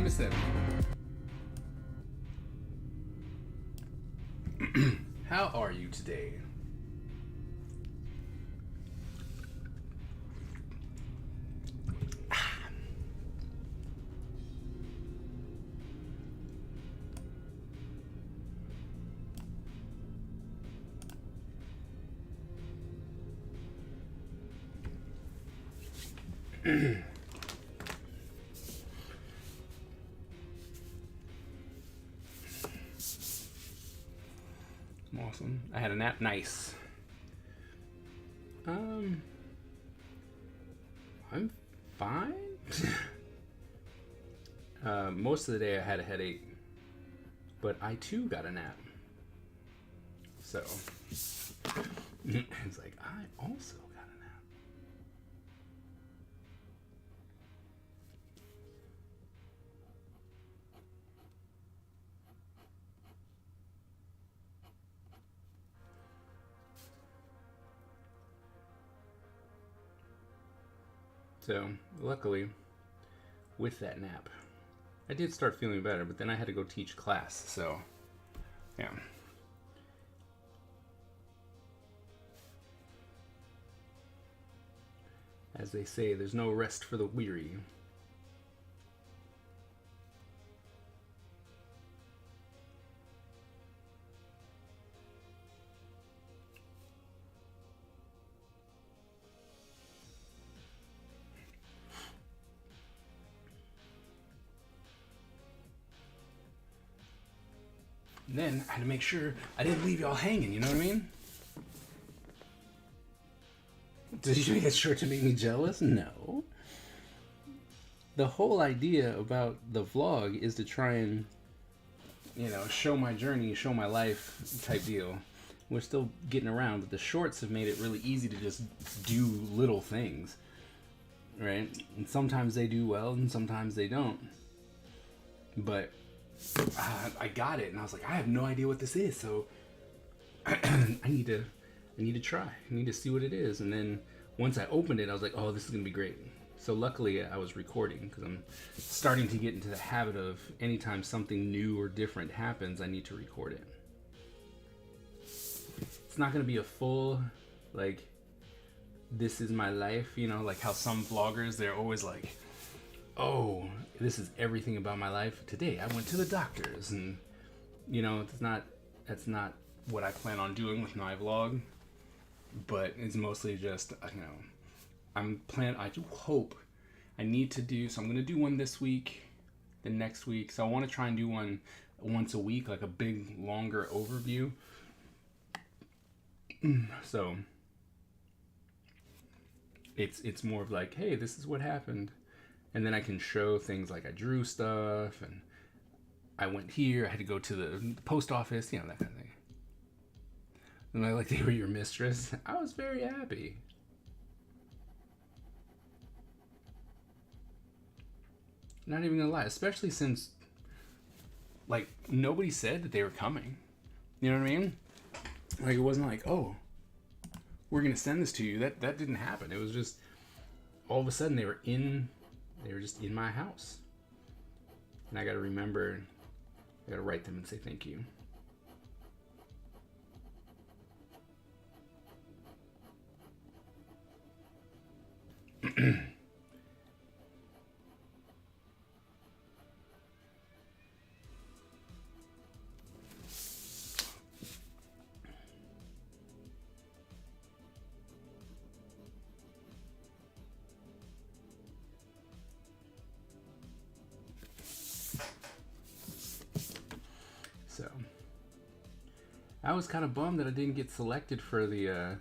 Listen. How are you today? Awesome. I had a nap. Nice. I'm fine. Most of the day I had a headache, but I too got a nap. So it's like I also got a nap. So luckily, with that nap, I did start feeling better, but then I had to go teach class, so yeah. As they say, there's no rest for the weary. And then I had to make sure I didn't leave y'all hanging, you know what I mean? Did you make sure to make me jealous? No. The whole idea about the vlog is to try and, show my journey, show my life type deal. We're still getting around, but the shorts have made it really easy to just do little things, right? And sometimes they do well and sometimes they don't. But I got it, and I was like, I have no idea what this is, so I need to try. I need to see what it is. And then once I opened it, I was like, oh, this is gonna be great. So luckily I was recording, because I'm starting to get into the habit of anytime something new or different happens, I need to record it. It's not gonna be a full, like, this is my life, like how some vloggers, they're always like, oh, this is everything about my life. Today I went to the doctor's, and that's not what I plan on doing with my vlog. But it's mostly just, I do hope I need to do, so I'm going to do one this week, the next week. So I want to try and do one once a week, like a big, longer overview. So it's more of like, hey, this is what happened. And then I can show things like I drew stuff, and I went here, I had to go to the post office, that kind of thing. And like, they were your mistress. I was very happy. Not even gonna lie, especially since like nobody said that they were coming. You know what I mean? Like it wasn't like, oh, we're gonna send this to you. That didn't happen. It was just all of a sudden they were just in my house. And I gotta remember, I gotta write them and say thank you. So I was kind of bummed that I didn't get selected for the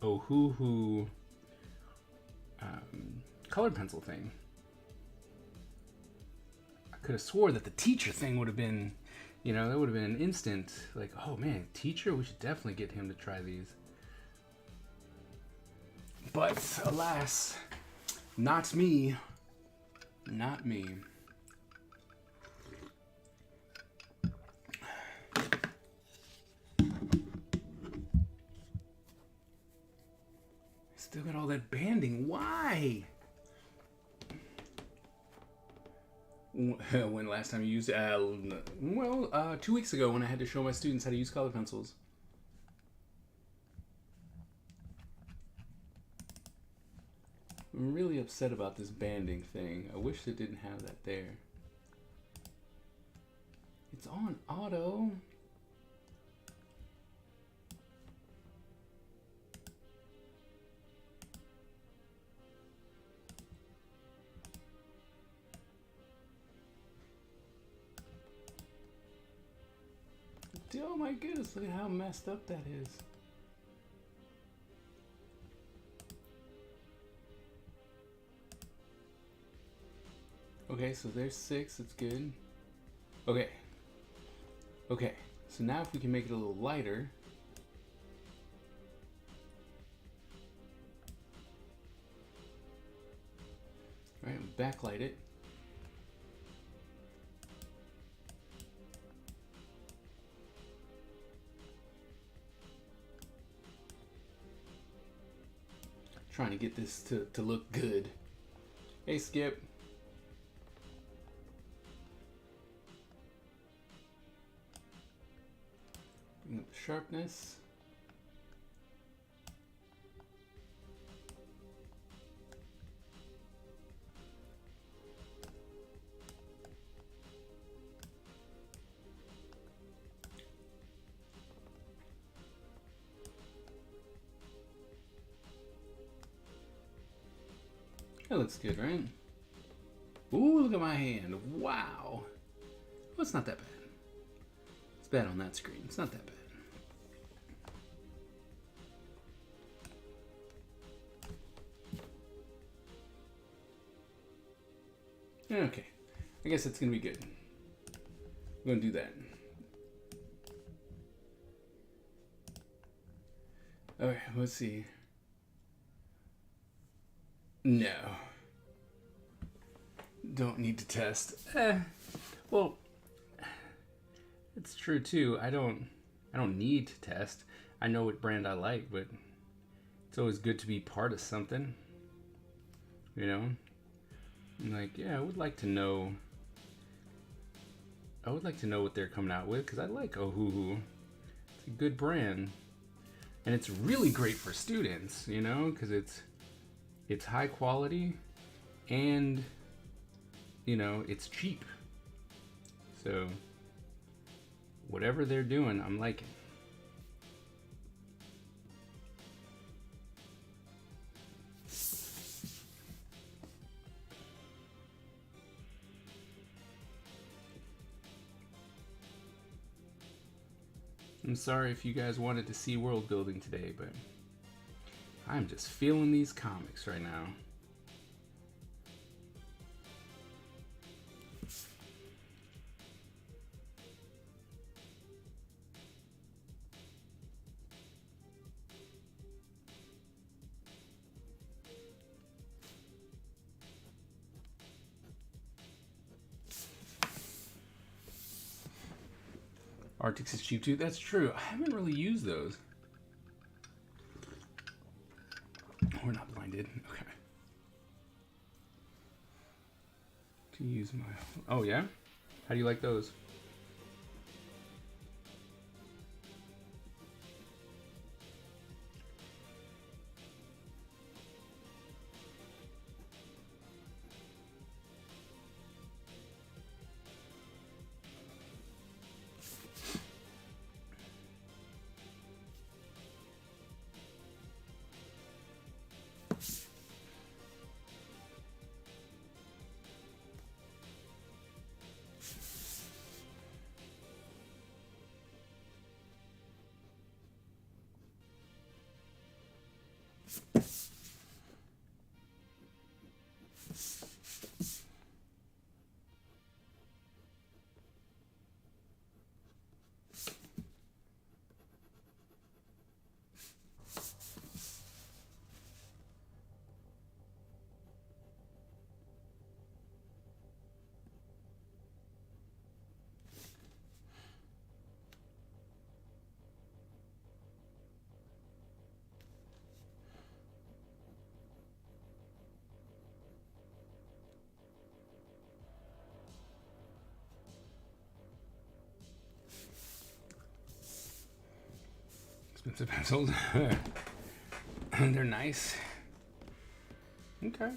Ohuhu colored pencil thing. I could have swore that the teacher thing would have been, that would have been an instant, like, oh man, teacher, we should definitely get him to try these. But alas, not me. Not me. Still got all that banding. Why? When last time you used it? 2 weeks ago when I had to show my students how to use colored pencils. I'm really upset about this banding thing. I wish it didn't have that there. It's on auto. Oh my goodness, look at how messed up that is. Okay, so there's 6, it's good. Okay. Okay, so now if we can make it a little lighter. All right, backlight it. Trying to get this to look good. Hey, Skip. Bring up the sharpness. That looks good, right? Ooh, look at my hand. Wow. Well, it's not that bad. It's bad on that screen. It's not that bad. Okay. I guess it's going to be good. I'm going to do that. Okay, let's see. No. Don't need to test. Well, it's true too. I don't need to test. I know what brand I like, but it's always good to be part of something. You know? I'm like, yeah, I would like to know what they're coming out with, because I like Ohuhu. It's a good brand. And it's really great for students, you know, because it's high quality and, you know, it's cheap. So whatever they're doing, I'm liking. I'm sorry if you guys wanted to see world building today, but I'm just feeling these comics right now. Arctics is cheap too. That's true. I haven't really used those. We're not blinded. Okay. To use my... Oh, yeah? How do you like those? Expensive pencils. They're nice. Okay.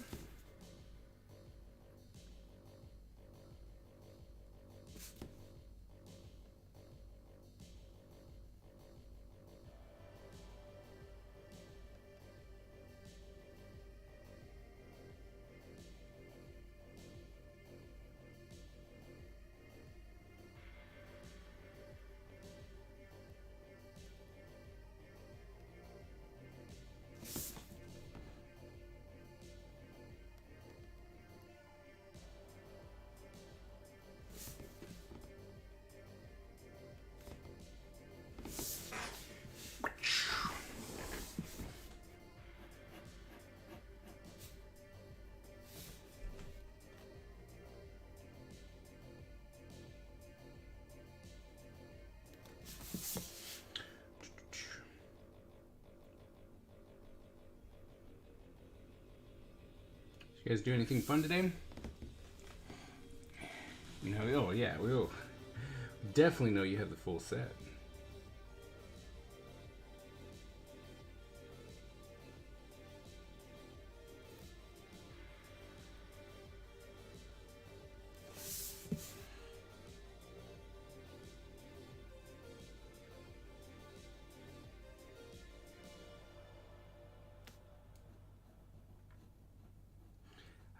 You guys do anything fun today? You know, oh yeah, we'll definitely know you have the full set.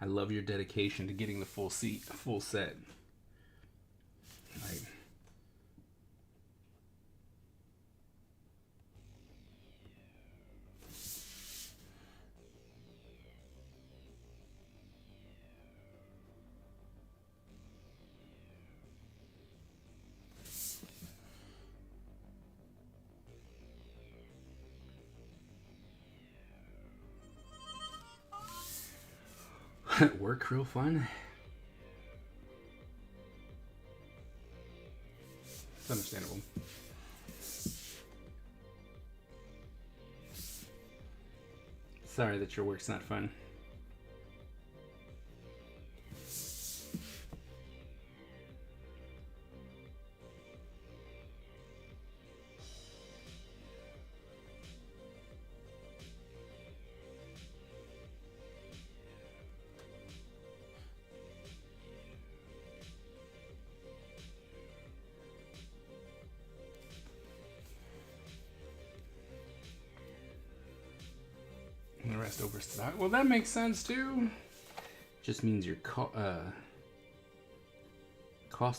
I love your dedication to getting the full set. Like, work real fun. It's understandable. Sorry that your work's not fun. And the rest overstock. Well, that makes sense too. Just means you're cost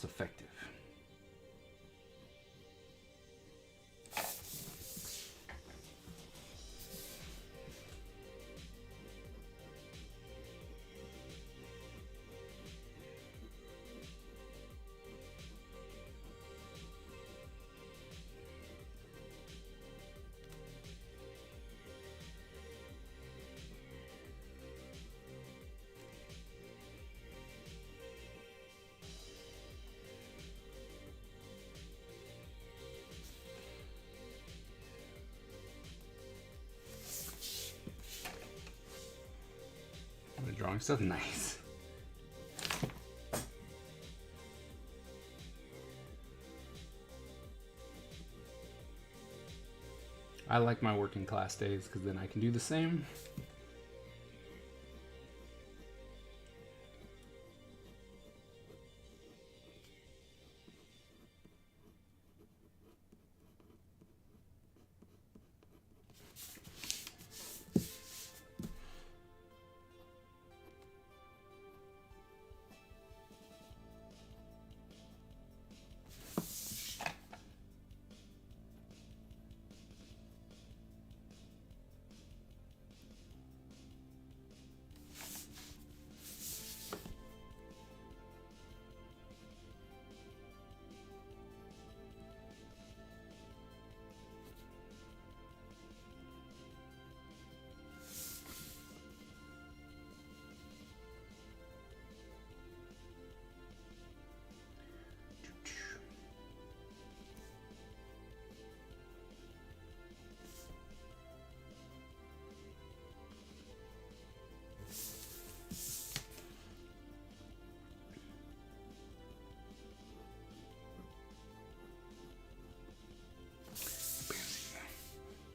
effective. drawing stuff. Nice. I like my working class days because then I can do the same.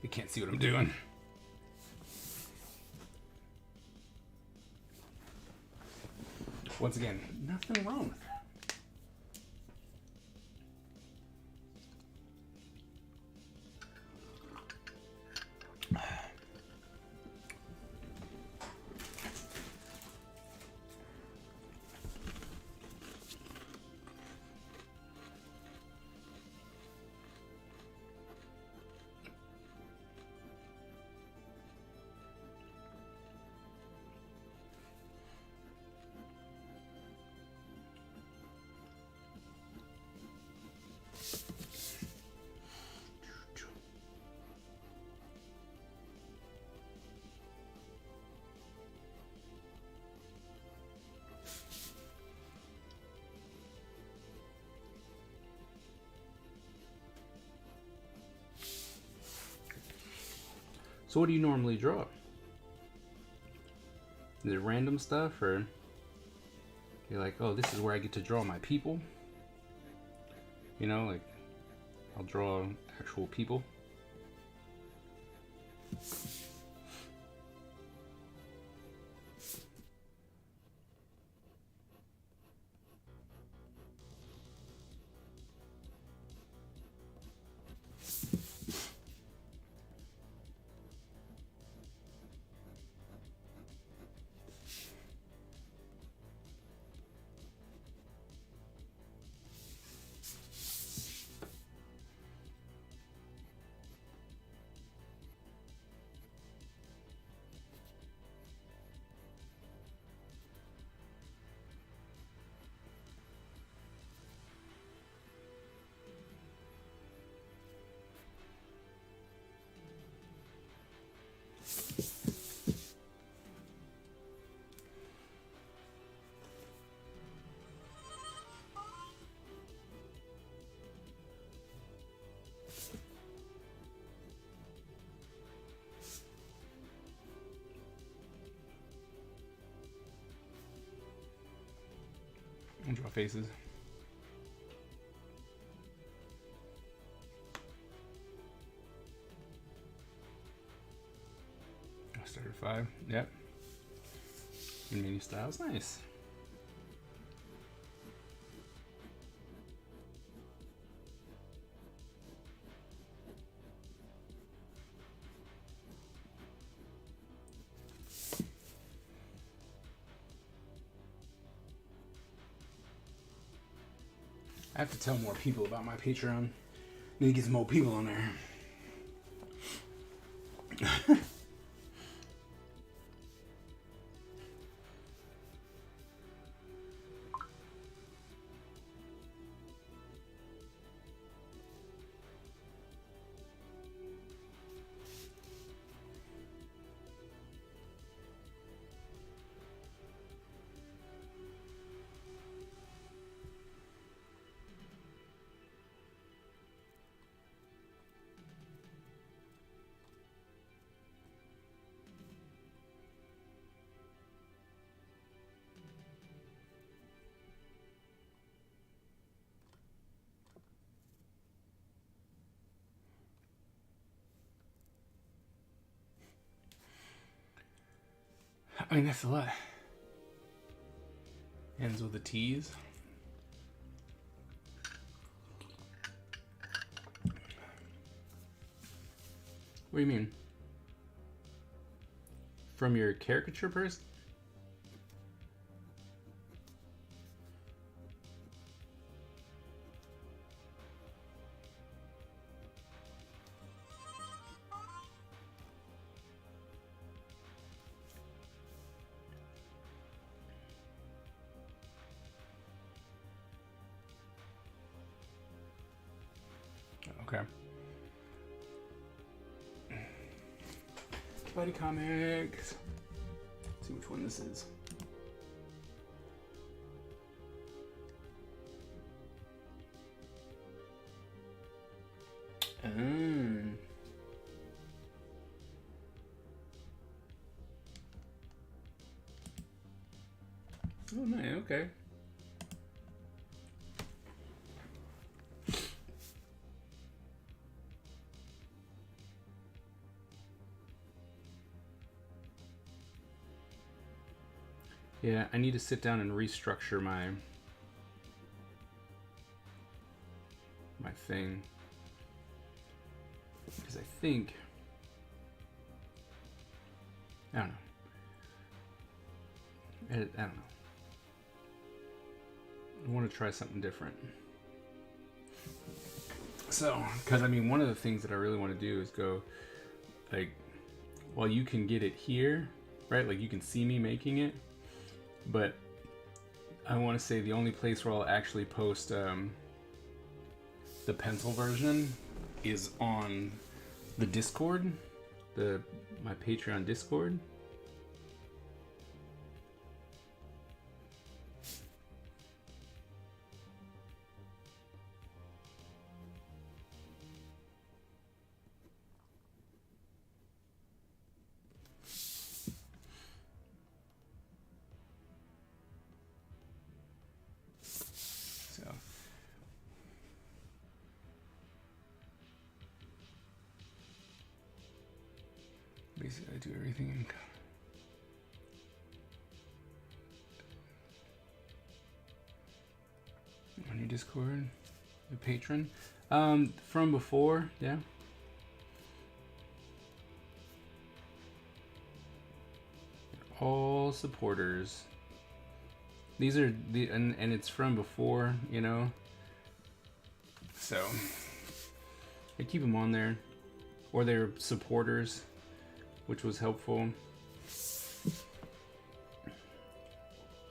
You can't see what I'm doing. Once again, nothing wrong with that. So what do you normally draw? Is it random stuff, or you're like, oh, this is where I get to draw my people? You know, like, I'll draw actual people. I'll draw faces. I started 5. Yep. Mini styles, nice. I have to tell more people about my Patreon. Need to get some more people on there. I mean, that's a lot. Ends with a T's. What do you mean? From your caricature person? Okay. Buddy Comics. Let's see which one this is. Oh, nice. Okay. Yeah, I need to sit down and restructure my thing, because I think, I don't know. I don't know. I want to try something different. So, because I mean, one of the things that I really want to do is go, like, well, you can get it here, right? Like, you can see me making it, but I want to say the only place where I'll actually post the pencil version is on the Discord, my Patreon Discord. Basically, I do everything on your Discord, the patron. From before, yeah. All supporters. These are and it's from before, you know. So I keep them on there, or they're supporters, which was helpful.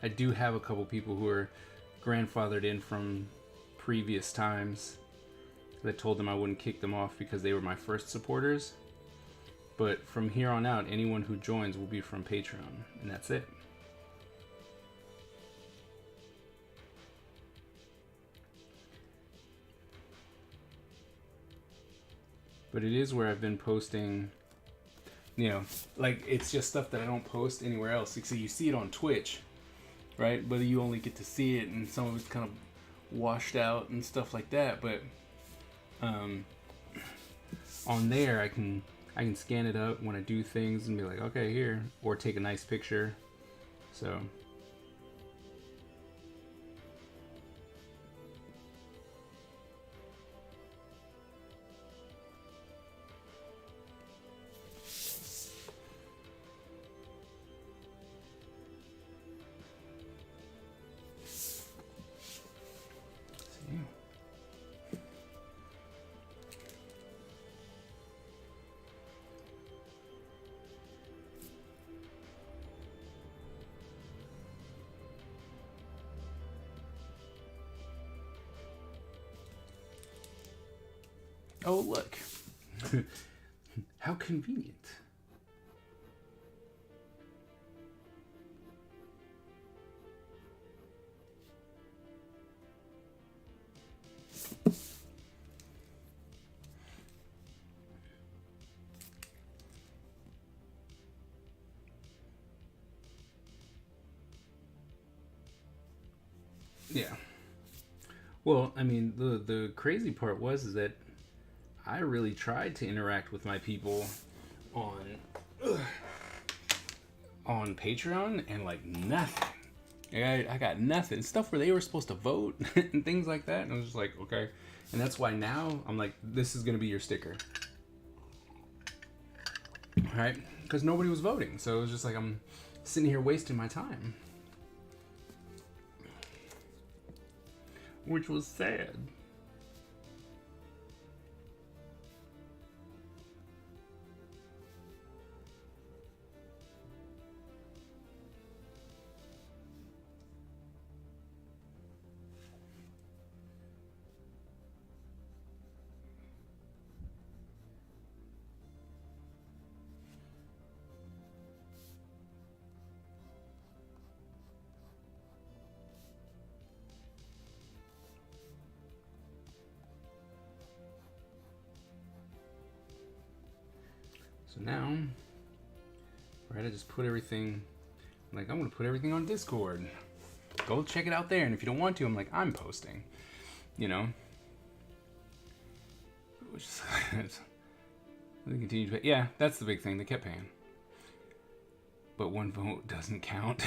I do have a couple people who are grandfathered in from previous times that told them I wouldn't kick them off because they were my first supporters. But from here on out, anyone who joins will be from Patreon, and that's it. But it is where I've been posting, you know, like, it's just stuff that I don't post anywhere else. So you see it on Twitch, right? But you only get to see it, and some of it's kind of washed out and stuff like that. But on there, I can scan it up when I do things and be like, okay, here, or take a nice picture. So oh, look. How convenient. Yeah. Well, I mean, the crazy part is that I really tried to interact with my people on Patreon and like nothing. I got nothing. Stuff where they were supposed to vote and things like that. And I was just like, okay. And that's why now I'm like, this is going to be your sticker. Right? Because nobody was voting. So it was just like, I'm sitting here wasting my time. Which was sad. So now, right, I just put everything, like, I'm going to put everything on Discord. Go check it out there. And if you don't want to, I'm like, I'm posting, you know. Which is, they continue to pay. Yeah, that's the big thing. They kept paying. But one vote doesn't count.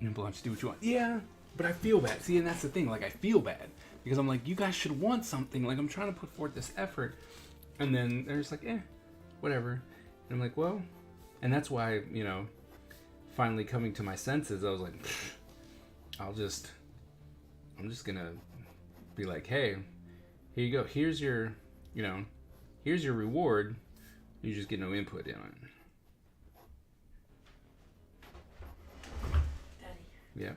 And Blanche, do what you want. Yeah, but I feel bad. See, and that's the thing. Like, I feel bad. Because I'm like, you guys should want something. Like, I'm trying to put forth this effort. And then they're just like, whatever. And I'm like, well. And that's why, you know, finally coming to my senses, I was like, I'm just going to be like, hey, here you go. Here's your, you know, here's your reward. You just get no input in it. Daddy. Yeah.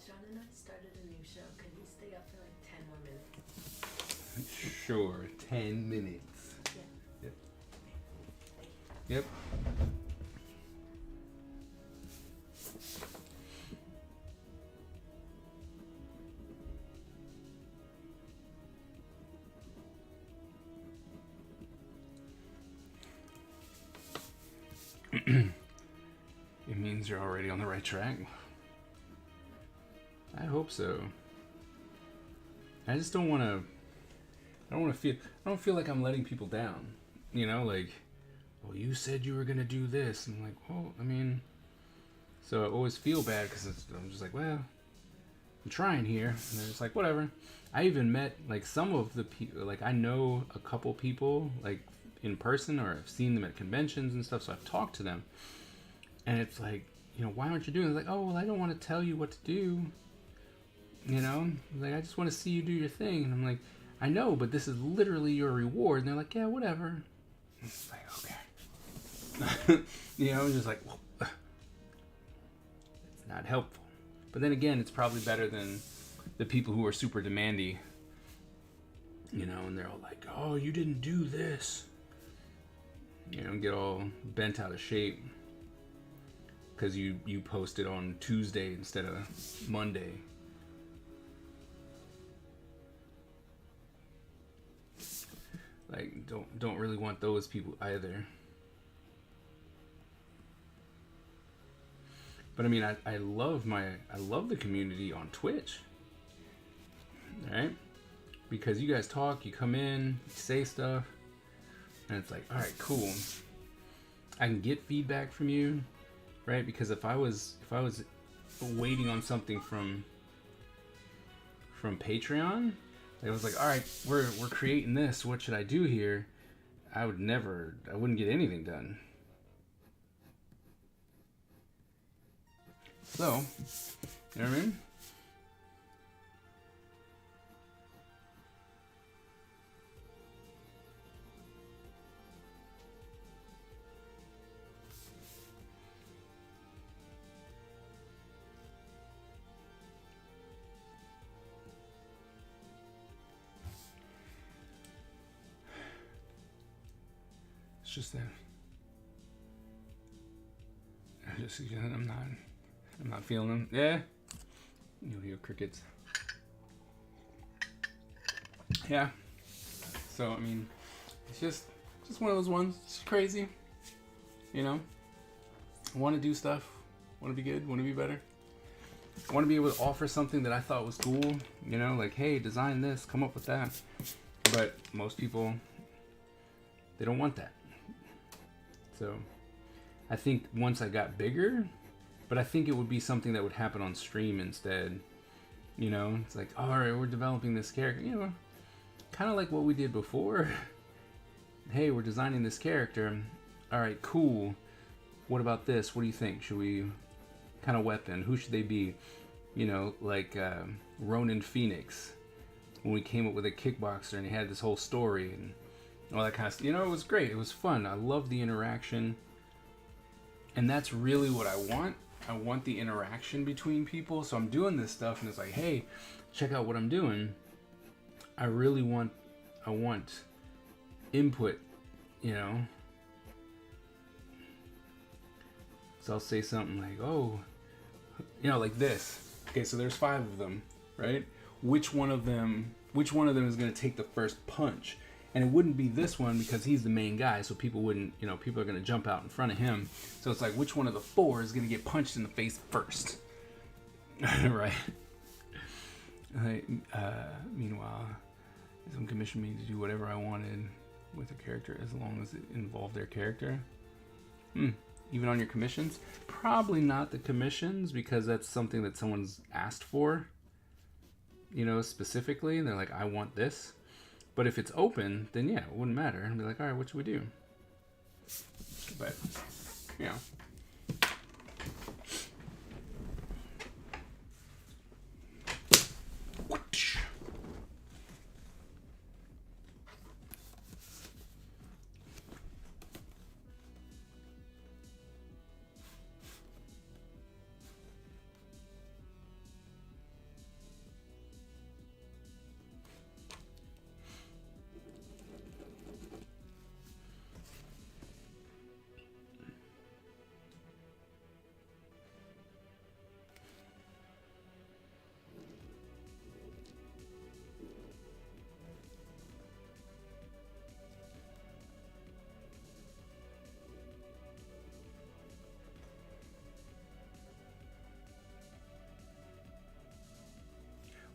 Sean and I started a new show. Can you stay up for like 10 more minutes? Sure. 10 minutes. Yeah. Yep. Yep. It means you're already on the right track. I hope so. I just don't want to. I don't feel like I'm letting people down. You know, like, well, you said you were gonna do this, and I'm like, well, I mean, so I always feel bad because I'm just like, well, I'm trying here, and they're just like, whatever. I even met like some of the people, like I know a couple people like in person, or I've seen them at conventions and stuff, so I've talked to them, and it's like, you know, why aren't you doing it? It's like, oh, well, I don't want to tell you what to do. You know, like, I just want to see you do your thing. And I'm like, I know, but this is literally your reward. And they're like, yeah, whatever. And it's like, okay. You know, just like, well, it's not helpful. But then again, it's probably better than the people who are super demandy. You know, and they're all like, oh, you didn't do this. You know, get all bent out of shape because you posted on Tuesday instead of Monday. Like, don't really want those people either. But I mean, I love the community on Twitch. Alright? Because you guys talk, you come in, you say stuff, and it's like, alright, cool. I can get feedback from you, right? Because if I was waiting on something from Patreon, it was like, all right, we're creating this. What should I do here? I wouldn't get anything done. So, you know what I mean? It's just that I'm not feeling them. Yeah, you'll hear crickets. Yeah. So I mean, it's just one of those ones. It's crazy. You know, I want to do stuff. Want to be good. Want to be better. I want to be able to offer something that I thought was cool. You know, like, hey, design this, come up with that. But most people, they don't want that. So I think once I got bigger, but I think it would be something that would happen on stream instead. You know, it's like, all right, we're developing this character. You know, kind of like what we did before. Hey, we're designing this character. All right, cool. What about this? What do you think? Should we kind of weapon? Who should they be? You know, like Ronan Phoenix, when we came up with a kickboxer and he had this whole story and all that kind of stuff. You know, it was great. It was fun. I love the interaction. And that's really what I want. I want the interaction between people. So I'm doing this stuff and it's like, hey, check out what I'm doing. I want input, you know. So I'll say something like, oh, you know, like this. Okay, so there's 5 of them, right? Which one of them is going to take the first punch? And it wouldn't be this one because he's the main guy, so people wouldn't, you know, people are going to jump out in front of him. So it's like, which one of the 4 is going to get punched in the face first? Right? Meanwhile, someone commissioned me to do whatever I wanted with a character as long as it involved their character. Even on your commissions? Probably not the commissions, because that's something that someone's asked for, you know, specifically. And they're like, I want this. But if it's open, then yeah, it wouldn't matter. And be like, all right, what should we do? But, you know.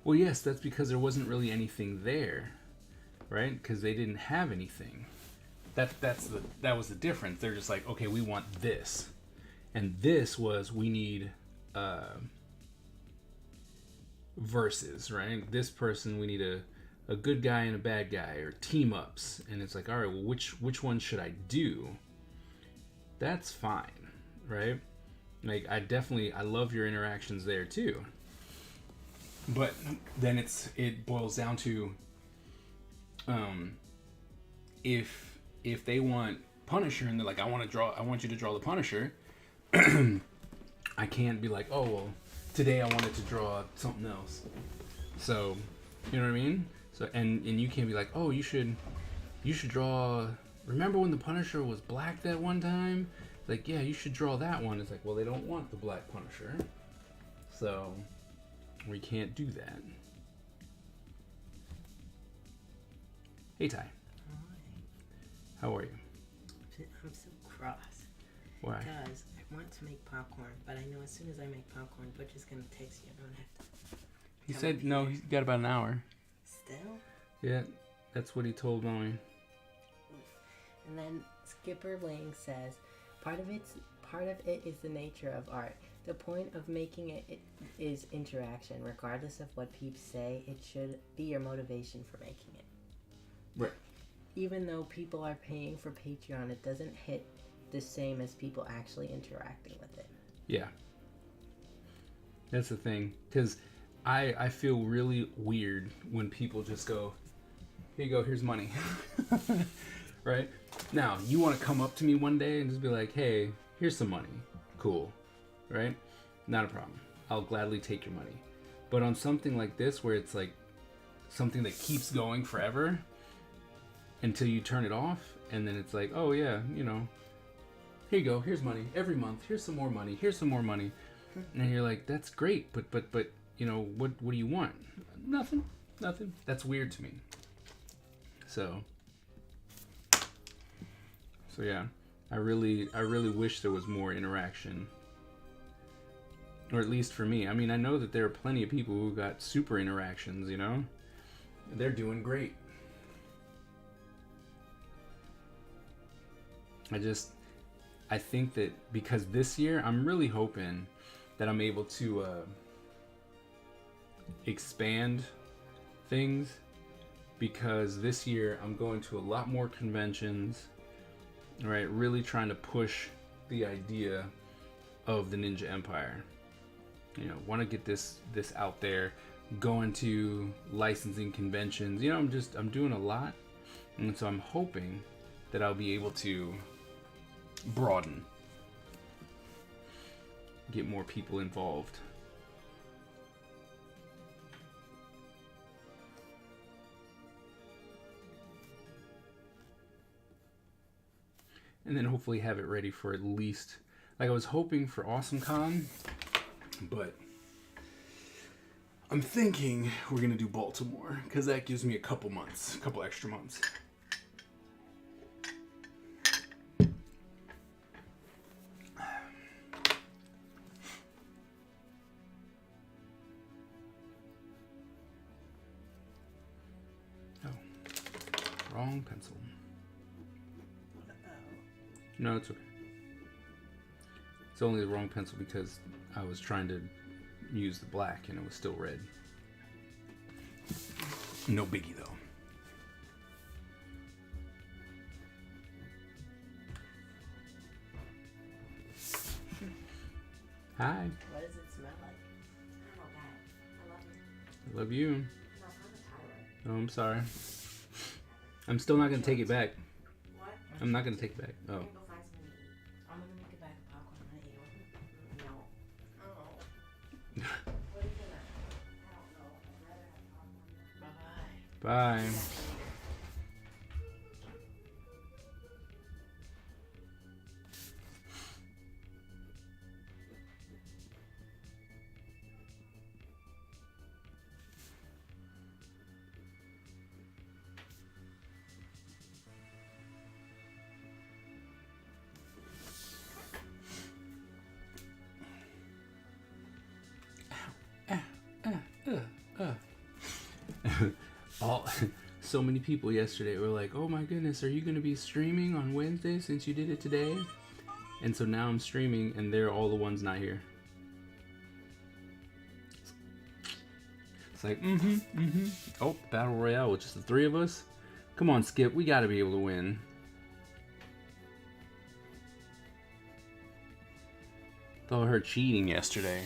Well, yes, that's because there wasn't really anything there, right? Because they didn't have anything. That was the difference. They're just like, okay, we want this, and this was, we need verses, right? This person, we need a good guy and a bad guy, or team ups, and it's like, all right, well, which one should I do? That's fine, right? Like, I love your interactions there too. But then it boils down to, if they want Punisher and they're like, I want you to draw the Punisher, I can't be like, oh well, today I wanted to draw something else. So, you know what I mean? So and you can't be like, oh, you should draw. Remember when the Punisher was black that one time? Like, yeah, you should draw that one. It's like, well, they don't want the black Punisher, so we can't do that. Hey, Ty. Hi. How are you? I'm so cross. Why? Because I want to make popcorn, but I know as soon as I make popcorn, Butch is going to text you. I'm going to have to... He said, no, he's got about an hour. Still? Yeah, that's what he told Mommy. And then Skipper Lang says, part of it is the nature of art. The point of making it is interaction. Regardless of what peeps say, it should be your motivation for making it. Right. Even though people are paying for Patreon, it doesn't hit the same as people actually interacting with it. Yeah. That's the thing. Because I feel really weird when people just go, here you go, here's money. Right? Now, you want to come up to me one day and just be like, hey, here's some money. Cool. Right? Not a problem. I'll gladly take your money. But on something like this, where it's like something that keeps going forever until you turn it off, and then it's like, oh yeah, you know, here you go, here's money every month, here's some more money, here's some more money, and you're like, that's great, but you know, what do you want? Nothing. That's weird to me. So yeah, I really wish there was more interaction. Or at least for me. I mean, I know that there are plenty of people who got super interactions, you know? They're doing great. I think that because this year I'm really hoping that I'm able to expand things, because this year I'm going to a lot more conventions, right? Really trying to push the idea of the Ninja Empire. You know, want to get this out there, going to licensing conventions. You know, I'm doing a lot, and so I'm hoping that I'll be able to broaden, get more people involved. And then hopefully have it ready for at least, like I was hoping for AwesomeCon, but I'm thinking we're gonna do Baltimore, because that gives me a couple extra months. Oh, wrong pencil. No, it's okay. It's only the wrong pencil because I was trying to use the black and it was still red. No biggie though. Hi. What does it smell like? Oh, God. I love you. I love you. No, I'm Oh, I'm sorry. I'm still not gonna take it back. What? I'm not gonna take it back. Oh. Go find something to eat. I'm gonna make a bag of popcorn. I'm gonna eat it. No. Oh. What are you gonna? I don't know. I'd rather have popcorn. Bye bye. Bye. All so many people yesterday were like, "Oh my goodness, are you going to be streaming on Wednesday since you did it today?" And so now I'm streaming, and they're all the ones not here. It's like, Oh, battle royale with just the three of us. Come on, Skip, we got to be able to win. Thought her cheating yesterday.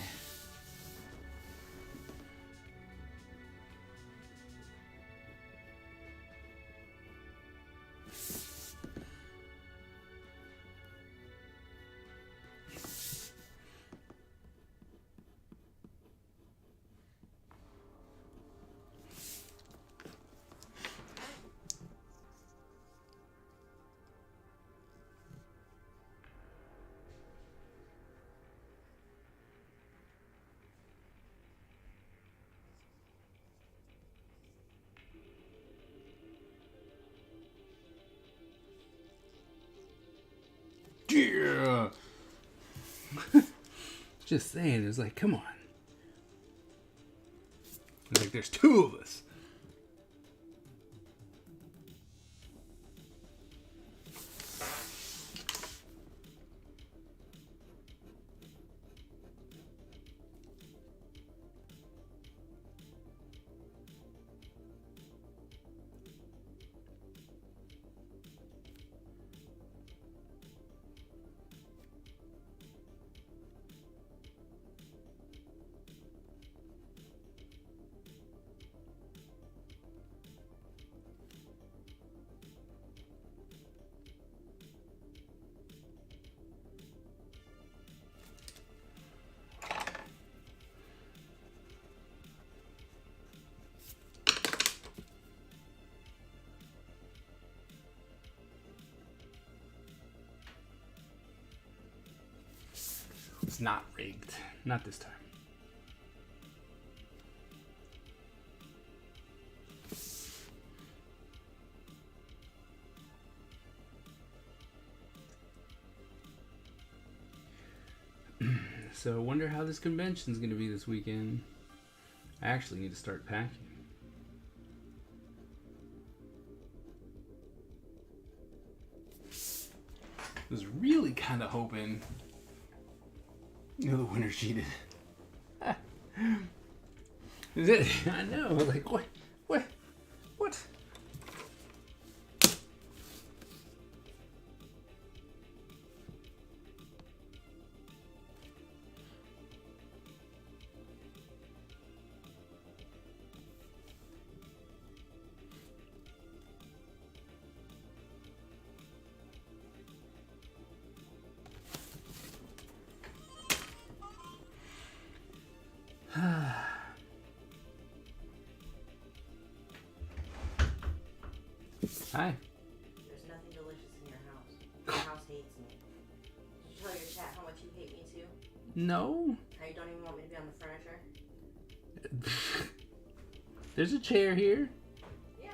Yeah. Just saying, it's like, come on. It's like, there's two of us. It's not rigged. Not this time. So I wonder how this convention's going to be this weekend. I actually need to start packing. was really kind of hoping, the winner cheated. Is it? I know. Like what? What? What? Hi. There's nothing delicious in your house. Your house hates me. Did you tell your chat how much you hate me too? No. How you don't even want me to be on the furniture? There's a chair here. Yeah.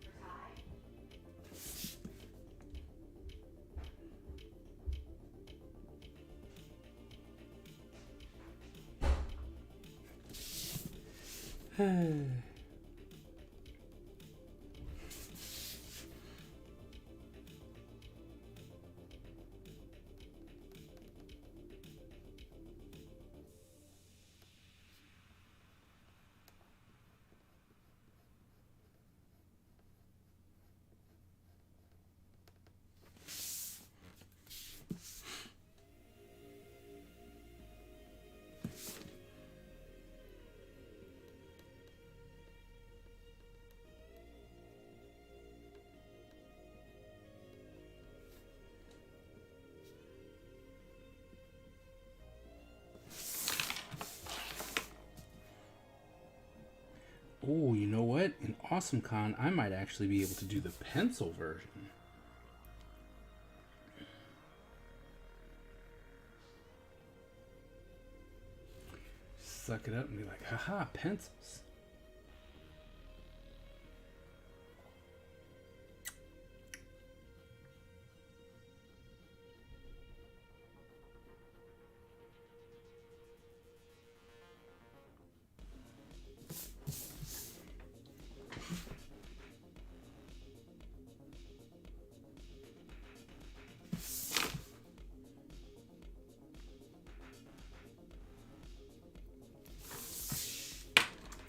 For Ty. Oh, you know what? In AwesomeCon, I might actually be able to do the pencil version. Suck it up and be like, haha, pencils.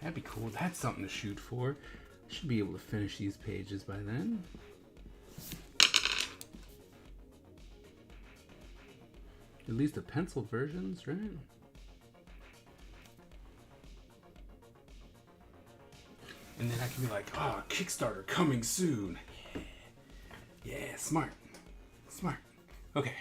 That'd be cool. That's something to shoot for. Should be able to finish these pages by then. At least the pencil versions, right? And then I can be like, oh, Kickstarter coming soon. Yeah, smart. Smart. Okay.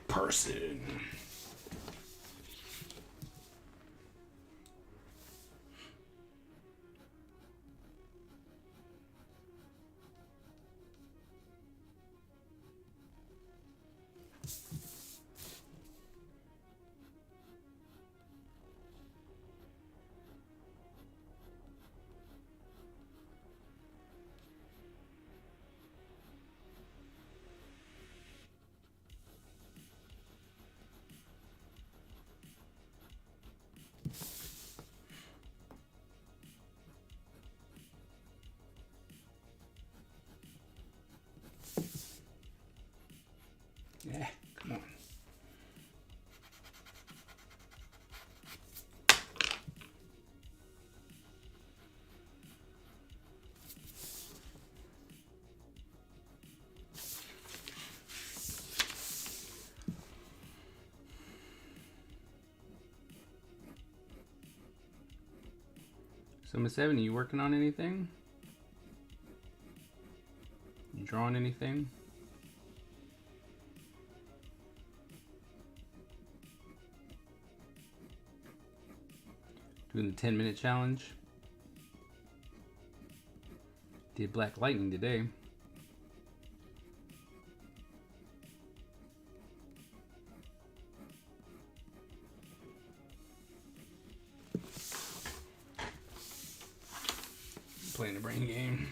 Person. Yeah, come on. So Miss Ebony, you working on anything? You drawing anything? Doing the 10-minute challenge. Did Black Lightning today. Playing a brain game.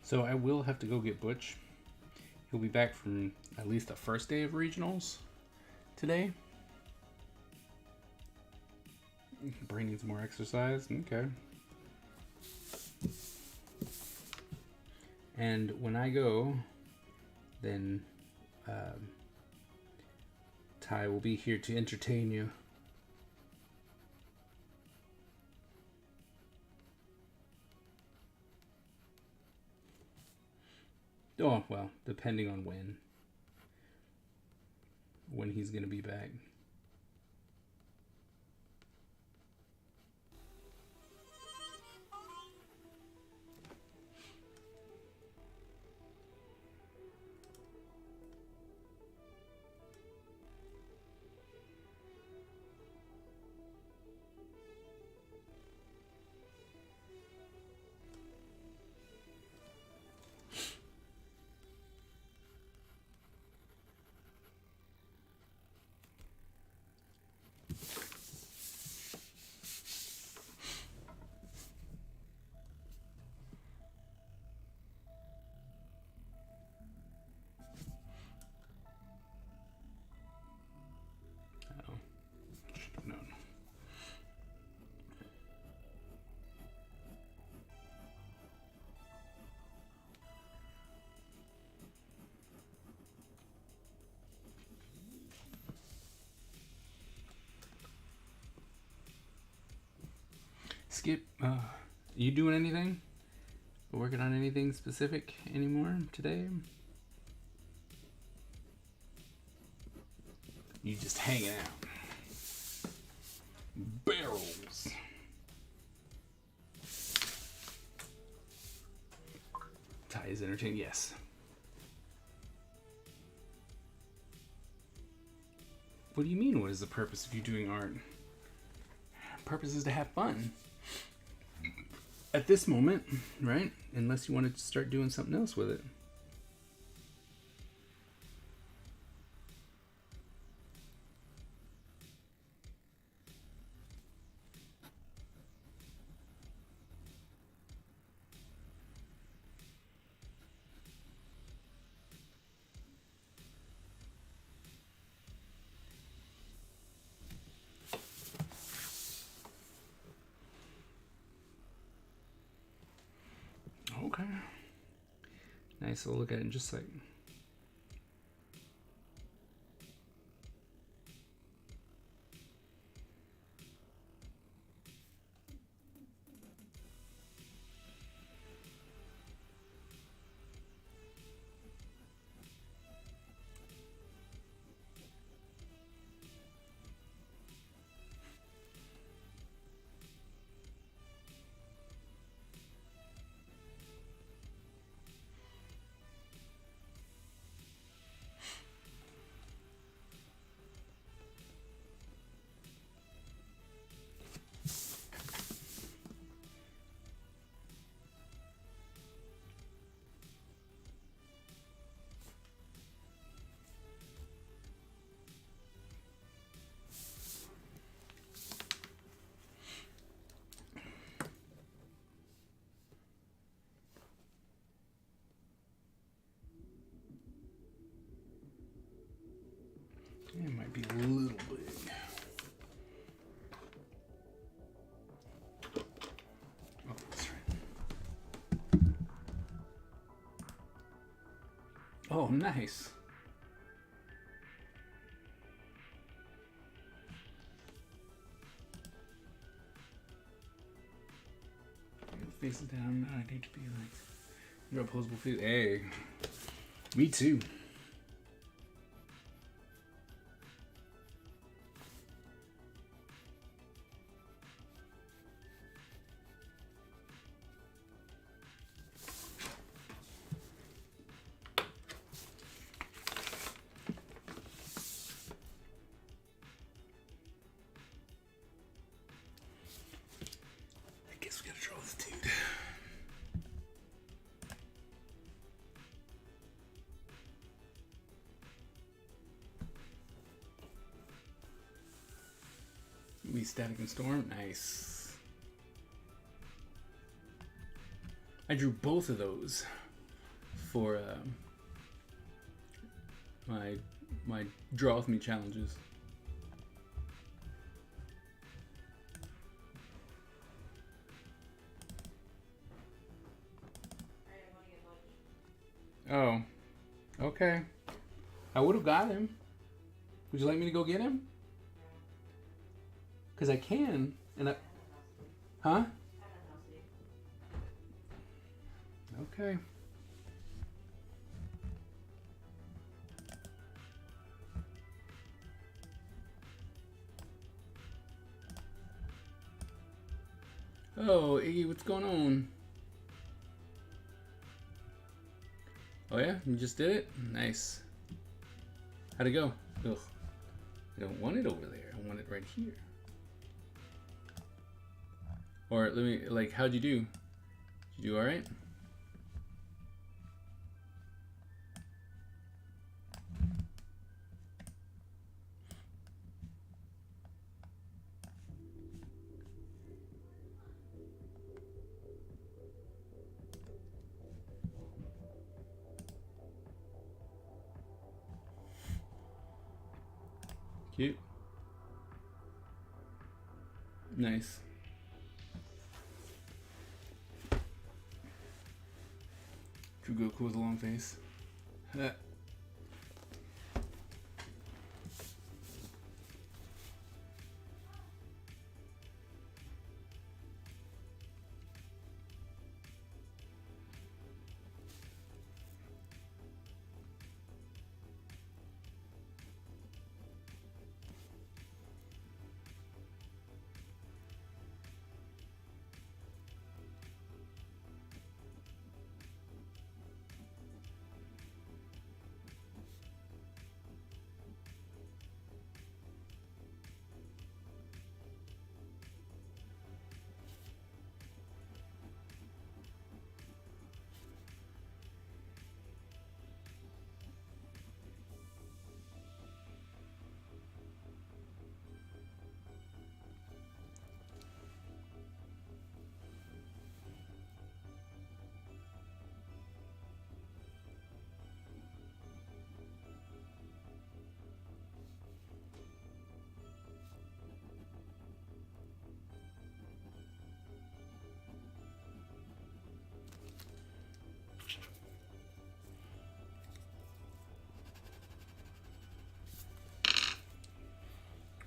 So I will have to go get Butch. He'll be back from at least the first day of regionals today. Brain needs more exercise. Okay. And when I go, then Ty will be here to entertain you. Oh, well, depending on when he's going to be back. No. Skip, you doing anything? Working on anything specific anymore today? You just hanging out. Barrels. Ty is entertained, yes. What do you mean, what is the purpose of you doing art? Purpose is to have fun. At this moment, right? Unless you want to start doing something else with it. Oh, Okay. Nice. I'll look at it in just a second. It might be a little big. Oh, that's right. Oh, nice. Face it down. I need to be like your opposable face. Hey, me too. I guess we gotta draw this dude. We Static and Storm. Nice. I drew both of those for my draw with me challenges. Oh, okay. I would have got him. Would you like me to go get him? Because I can, and I... Huh? Okay. Oh, Iggy, what's going on? Oh yeah? You just did it? Nice. How'd it go? Ugh. I don't want it over there. I want it right here. Or let me, like, how'd you do? Did you do alright? Cute. Nice. True Goku with a long face.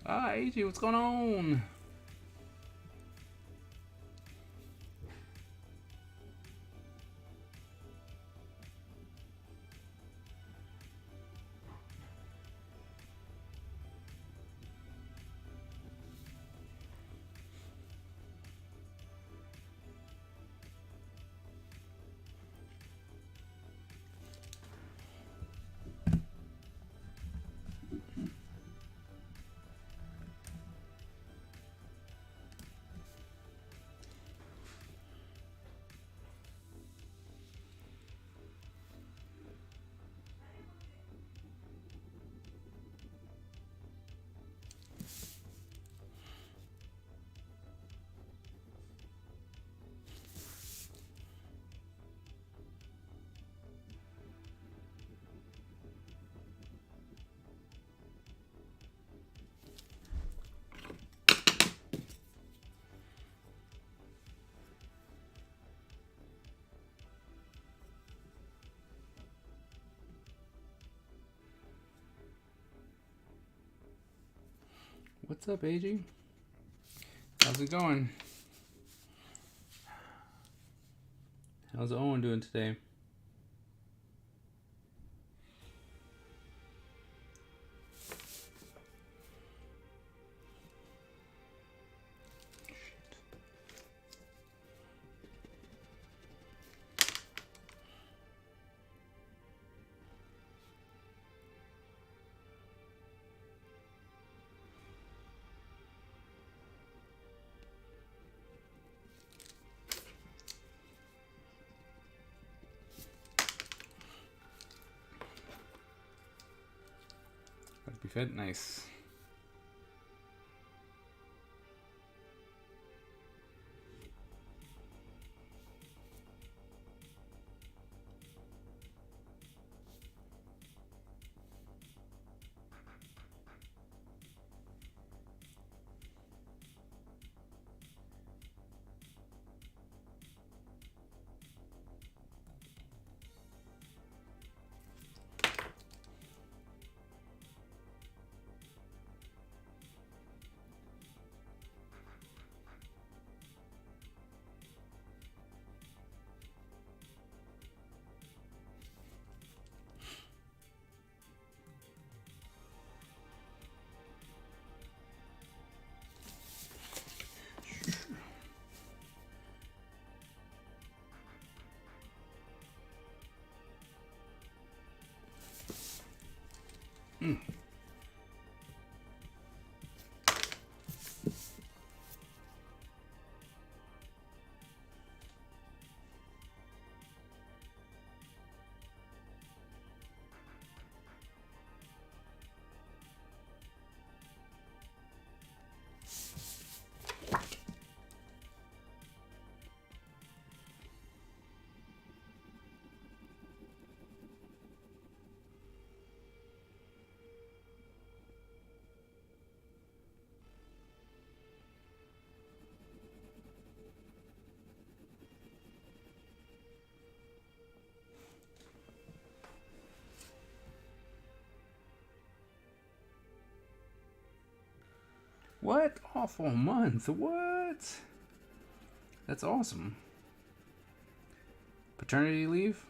Ah, AJ, what's going on? What's up, AJ? How's it going? How's Owen doing today? Gotta be fed. Nice. What? Awful month. What? That's awesome. Paternity leave?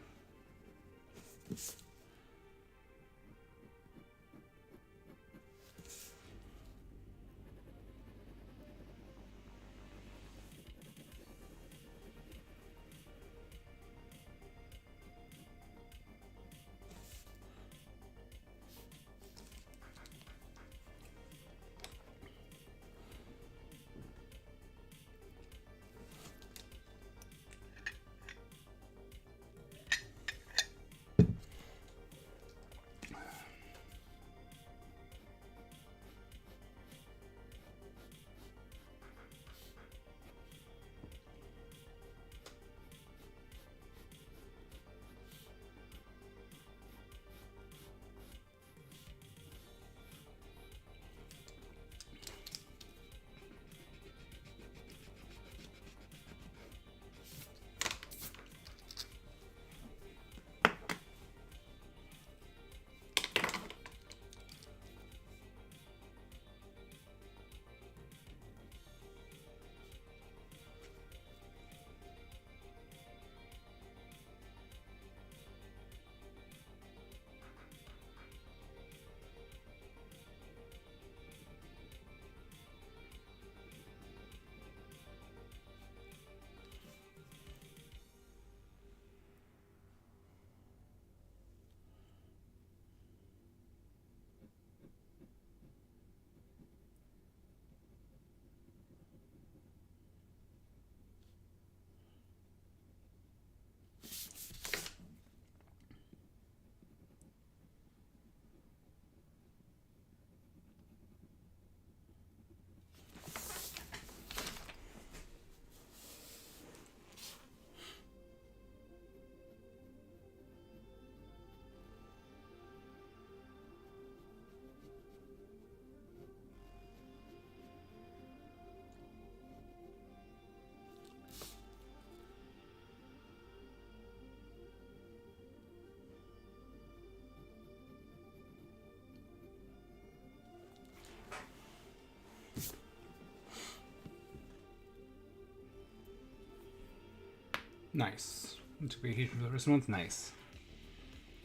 Nice. You took vacation for the first month. Nice.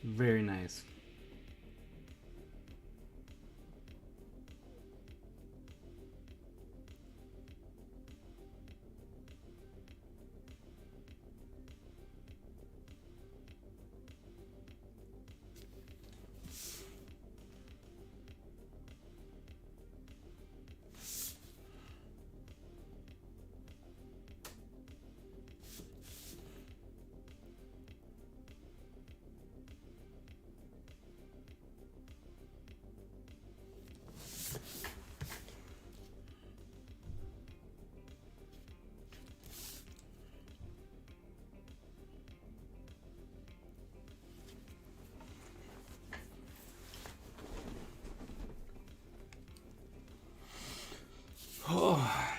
Very nice. Oh.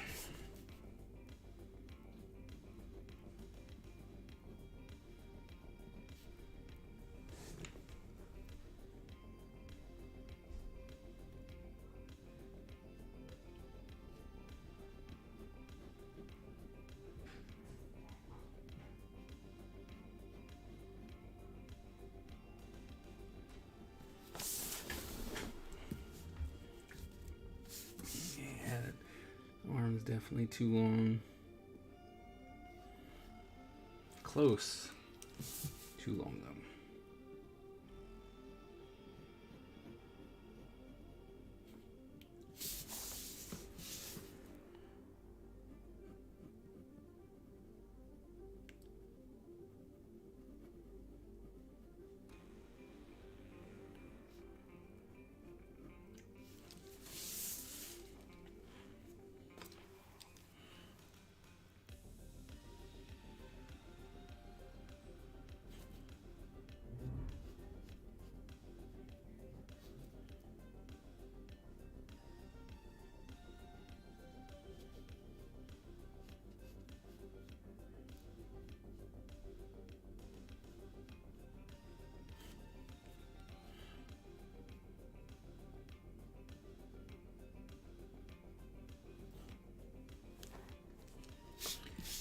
Yeah, the arm's definitely too long. Close. Too long though.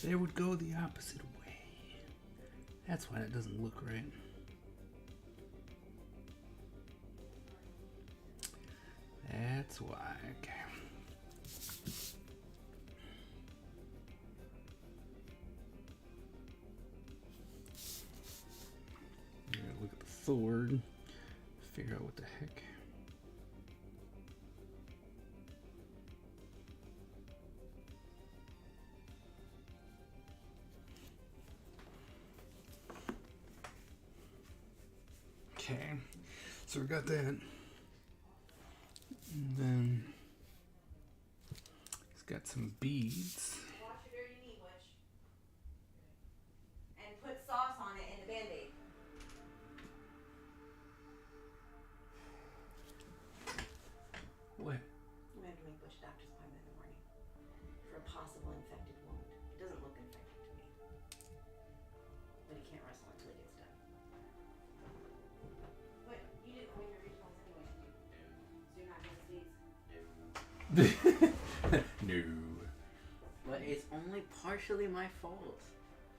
They would go the opposite way. That's why it doesn't look right. That's why. Okay. Look at the sword. Figure out what the heck. Okay, so we got that. And then he's got some beads. Wash your dirty knee, Butch. And put sauce on it in the Band-Aid. What? We have to make Butch a doctor's appointment in the morning for a possible infected wound. It doesn't look infected to me. But he can't wrestle until he gets done. But you didn't win your regionals anyway, did you? So you're not going to States? No. But it's only partially my fault.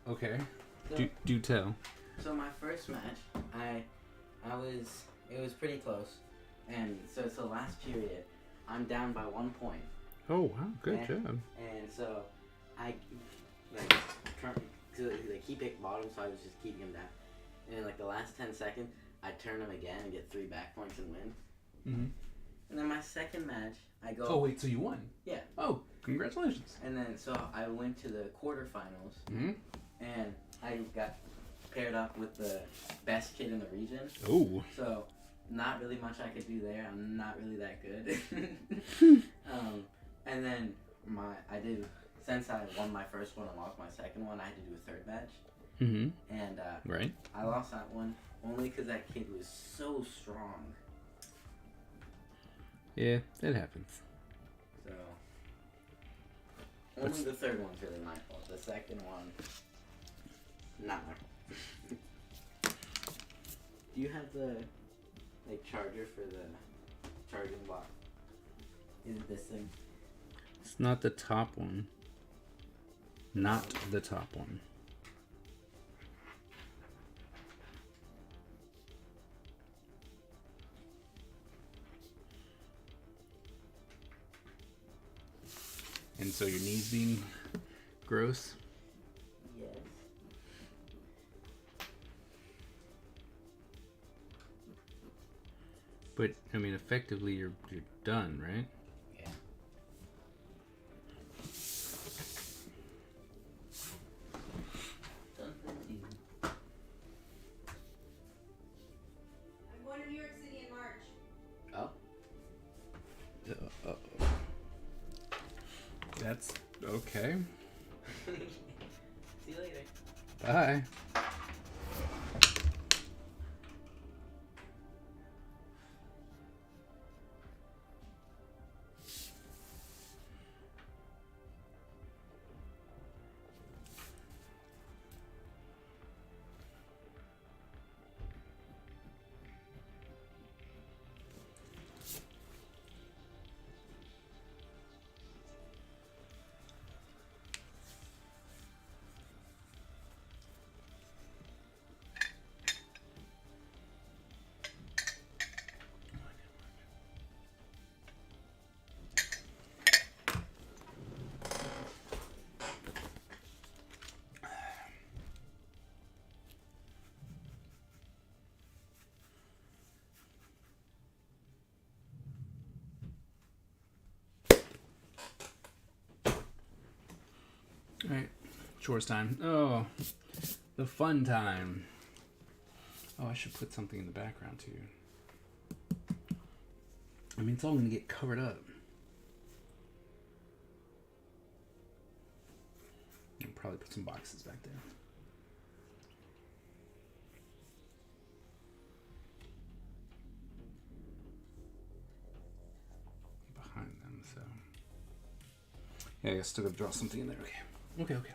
Okay. So, Do tell. so my first match, it was pretty close, and so it's the last period. I'm down by 1 point, Oh wow, good and, job. and so I like he picked bottom, so I was just keeping him down. And in like the last 10 seconds, I turn him again and get 3 back points and win. Mm-hmm. And then my second match, I go. Oh wait, so you won? Yeah. Oh, congratulations. And then so I went to the quarterfinals, Mm-hmm. and I got paired up with the best kid in the region. Oh. So not really much I could do there. I'm not really that good. And then since I won my first one and lost my second one, I had to do a third match. Mm-hmm. And Right. I lost that one only because that kid was so strong. Yeah, that happens. So only the third one's really my fault. The second one, not my fault. Do you have the charger for the charging block? Is it this thing? It's not the top one. Not the top one. And so your knees being gross. Yes. But I mean, effectively, you're done, right? Yeah. Done for the season. I'm going to New York City in March. Oh. That's okay. See you later. Bye. All right, chores time. Oh, the fun time. Oh, I should put something in the background too. I mean, it's all gonna get covered up. I'll probably put some boxes back there. Behind them, so. Yeah, I guess still gotta draw something in there. Okay. Okay.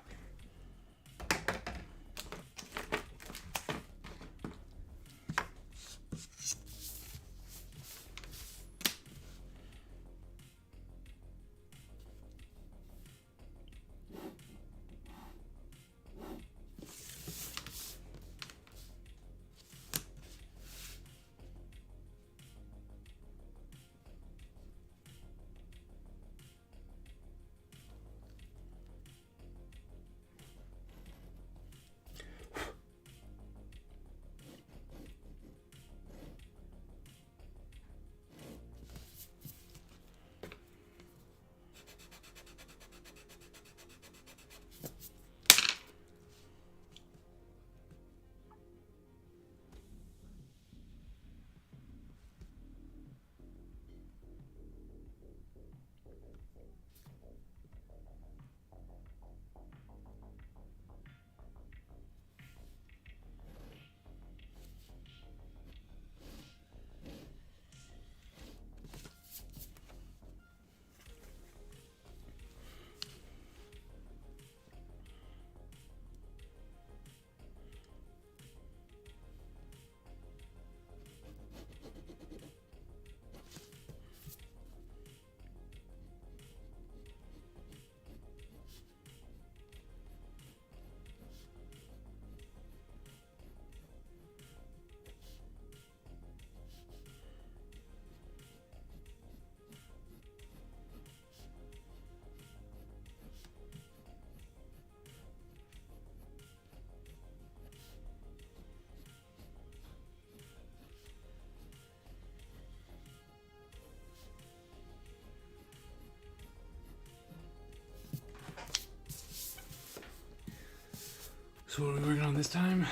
So what are we working on this time?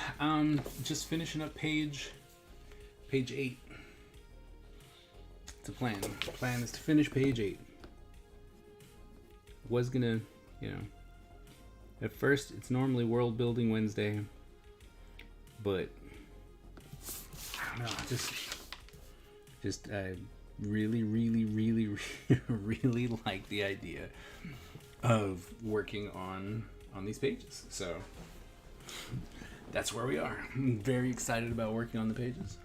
Just finishing up page 8. It's a plan. The plan is to finish page 8. Was gonna, at first it's normally world building Wednesday, but I don't know, just I really like the idea of working on these pages. So that's where we are. I'm very excited about working on the pages.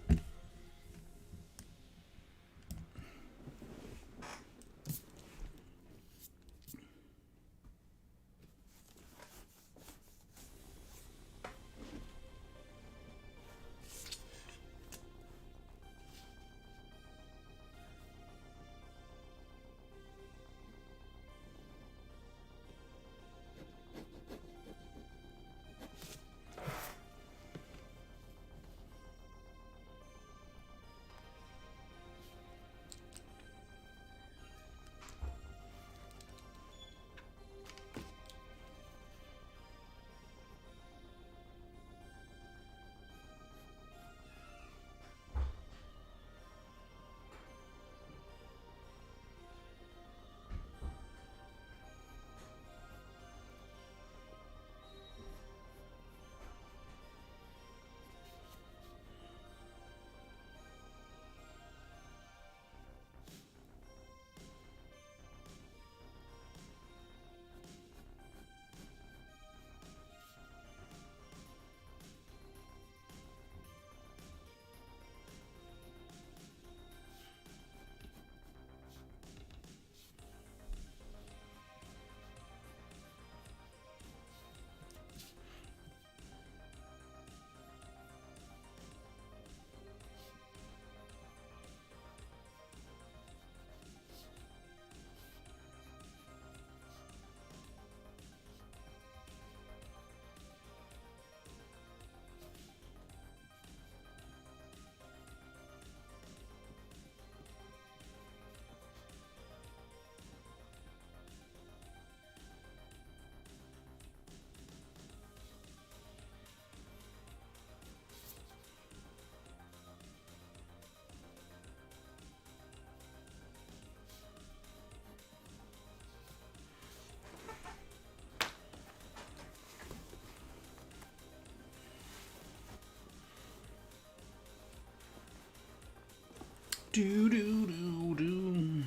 Do do do do.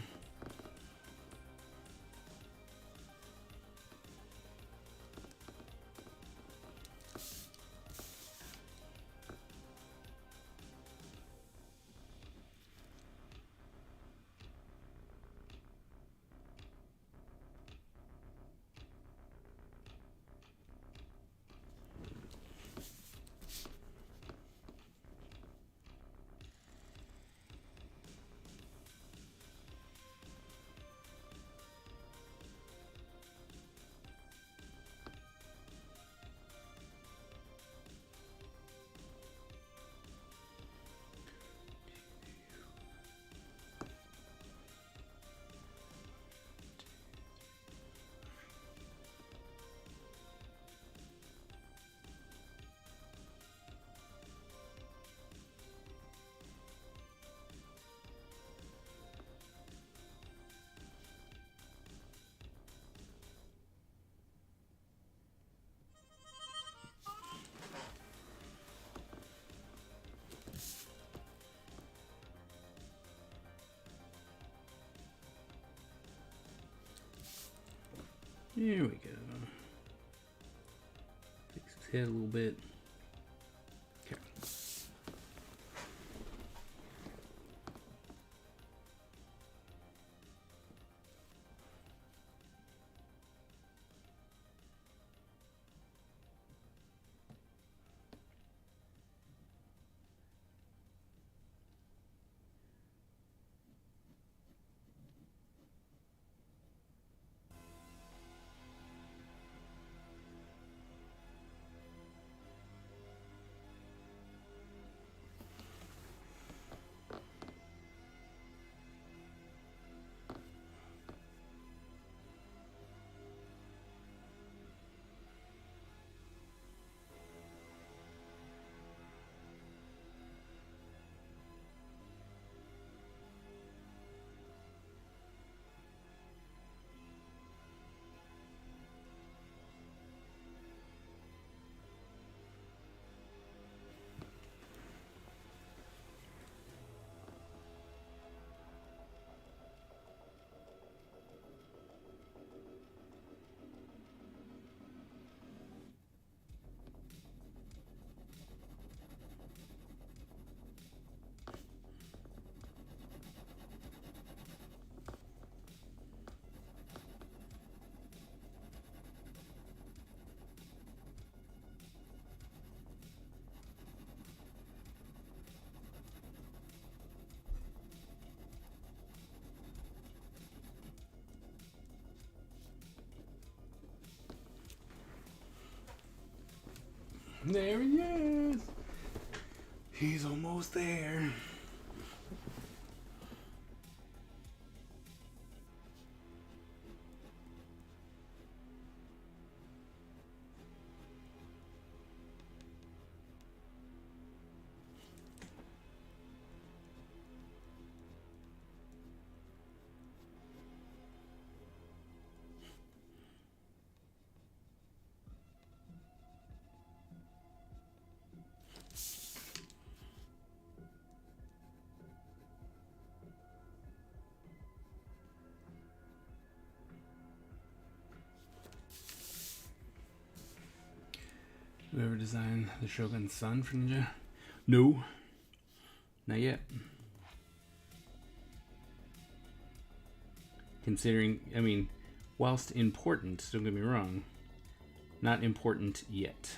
There we go. Fix his head a little bit. Okay. There he is. He's almost there. Whoever designed the Shogun's son for Ninja? No, not yet. Considering, I mean, whilst important, don't get me wrong, not important yet.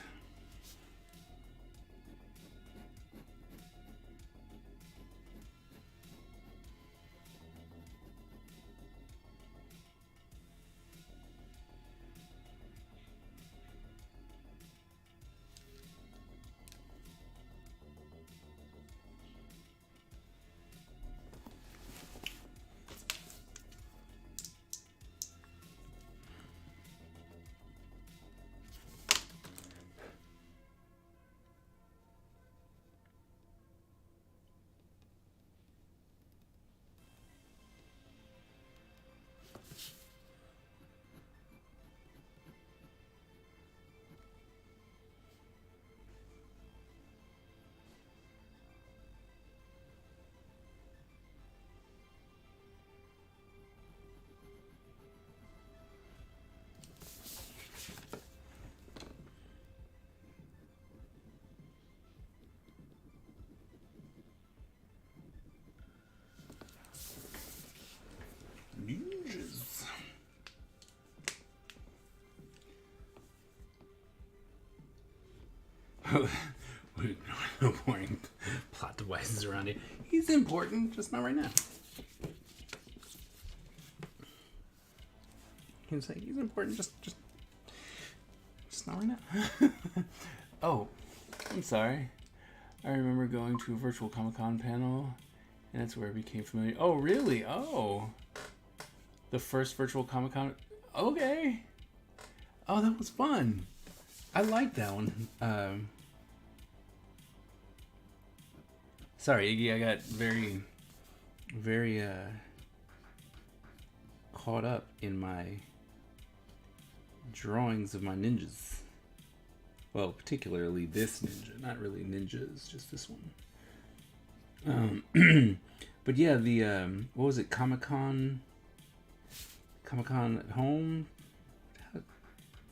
No boring plot devices around here. He's important, just not right now. He's like, he's important, just not right now. Oh, I'm sorry. I remember going to a virtual Comic-Con panel, and that's where I became familiar. Oh, really? Oh. The first virtual Comic-Con? Okay. Oh, that was fun. I like that one. Sorry, Iggy, I got very caught up in my drawings of my ninjas. Well, particularly this ninja. Not really ninjas, just this one. But yeah, the what was it? Comic-Con at home. I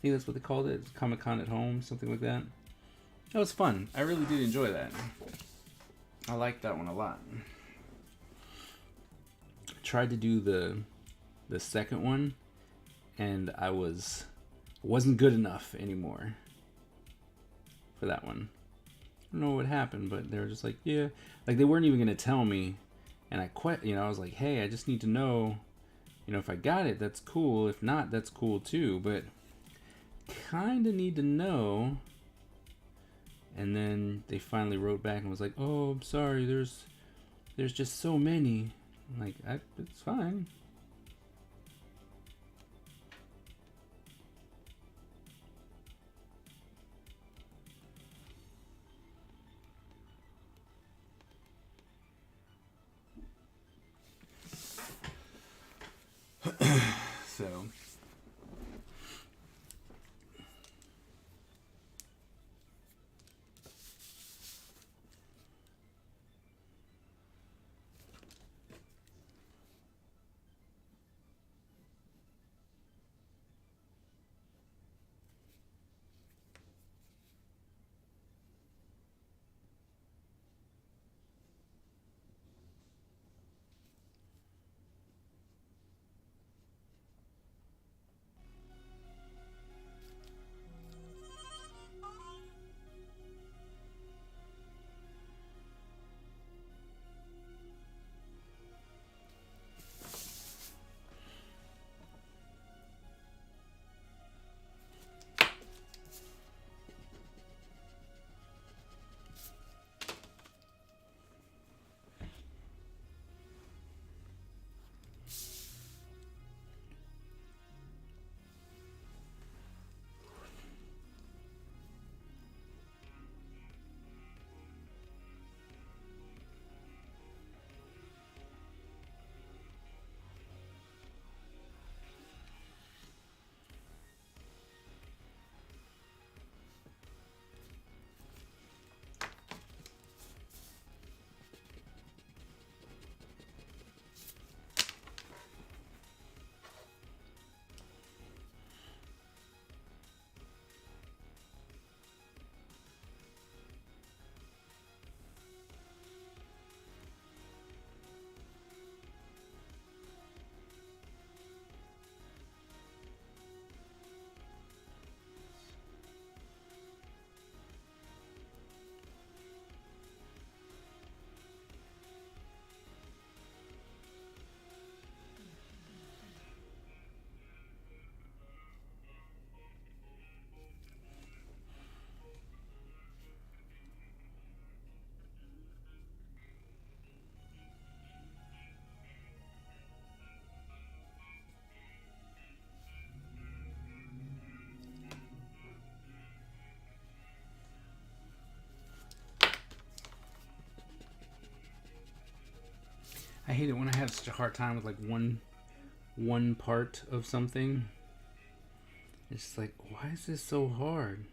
think that's what they called it. Comic-Con at home, something like that. That was fun. I really did enjoy that. I liked that one a lot. Tried to do the second one, and I wasn't good enough anymore for that one. I don't know what happened, but they were just like, yeah, like they weren't even gonna tell me, and I quit. I was like, hey, I just need to know, if I got it, that's cool. If not, that's cool too. But kind of need to know. And then they finally wrote back and was like, oh, I'm sorry, there's just so many. I'm like, it's fine. So I hate it when I have such a hard time with like one part of something. It's just like, why is this so hard?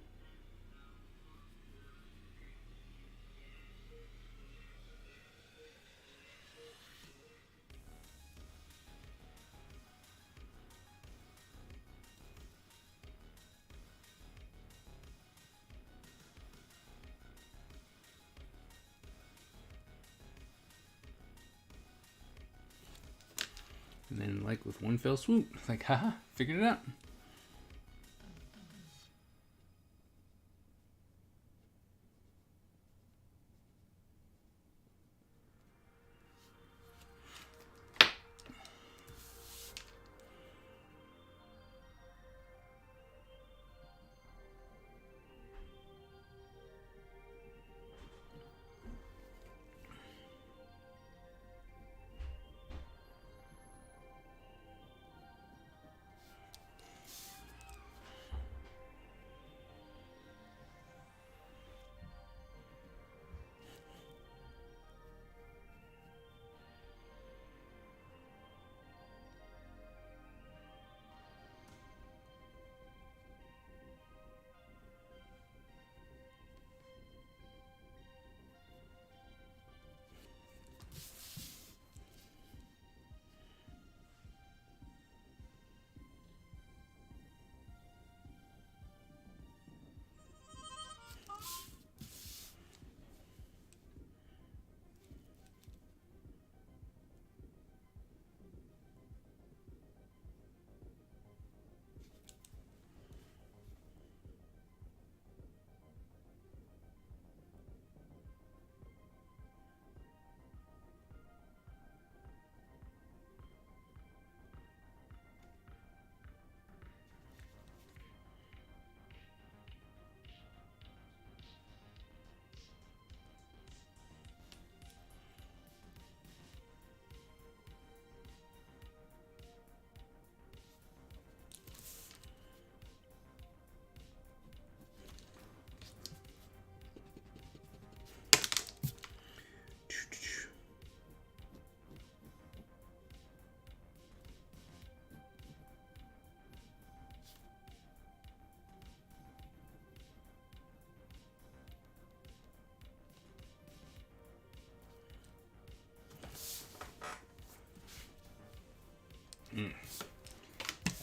And then, like, with one fell swoop, it's like, haha, figured it out.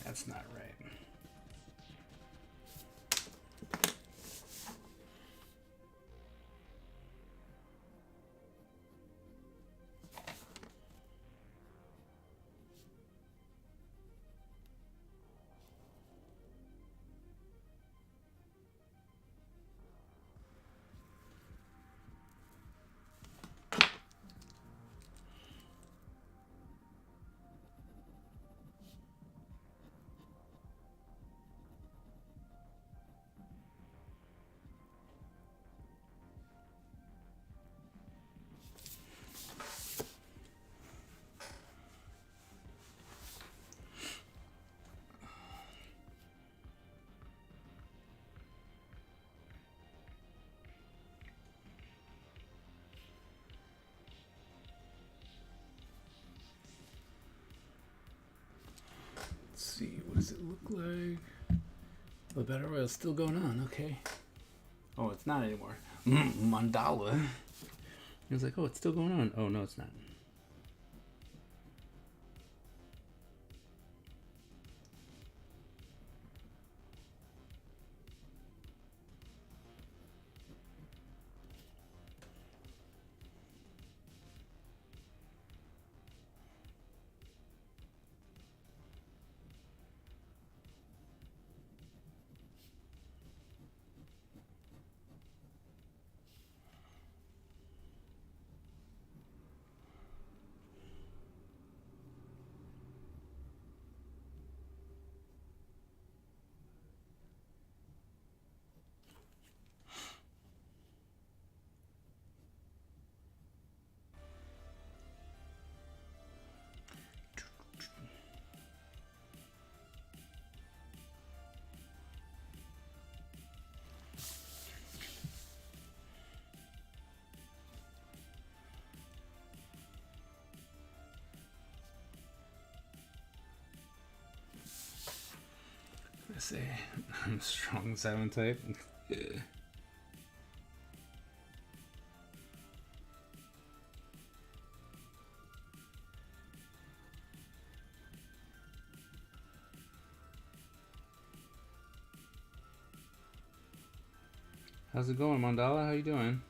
That's not right. Let's see, what does it look like? The battle royale's still going on, okay. Oh, it's not anymore. Mandala. He was like, oh, it's still going on. Oh, no, it's not. I say I'm strong 7 type. Yeah. How's it going, Mandala? How you doing?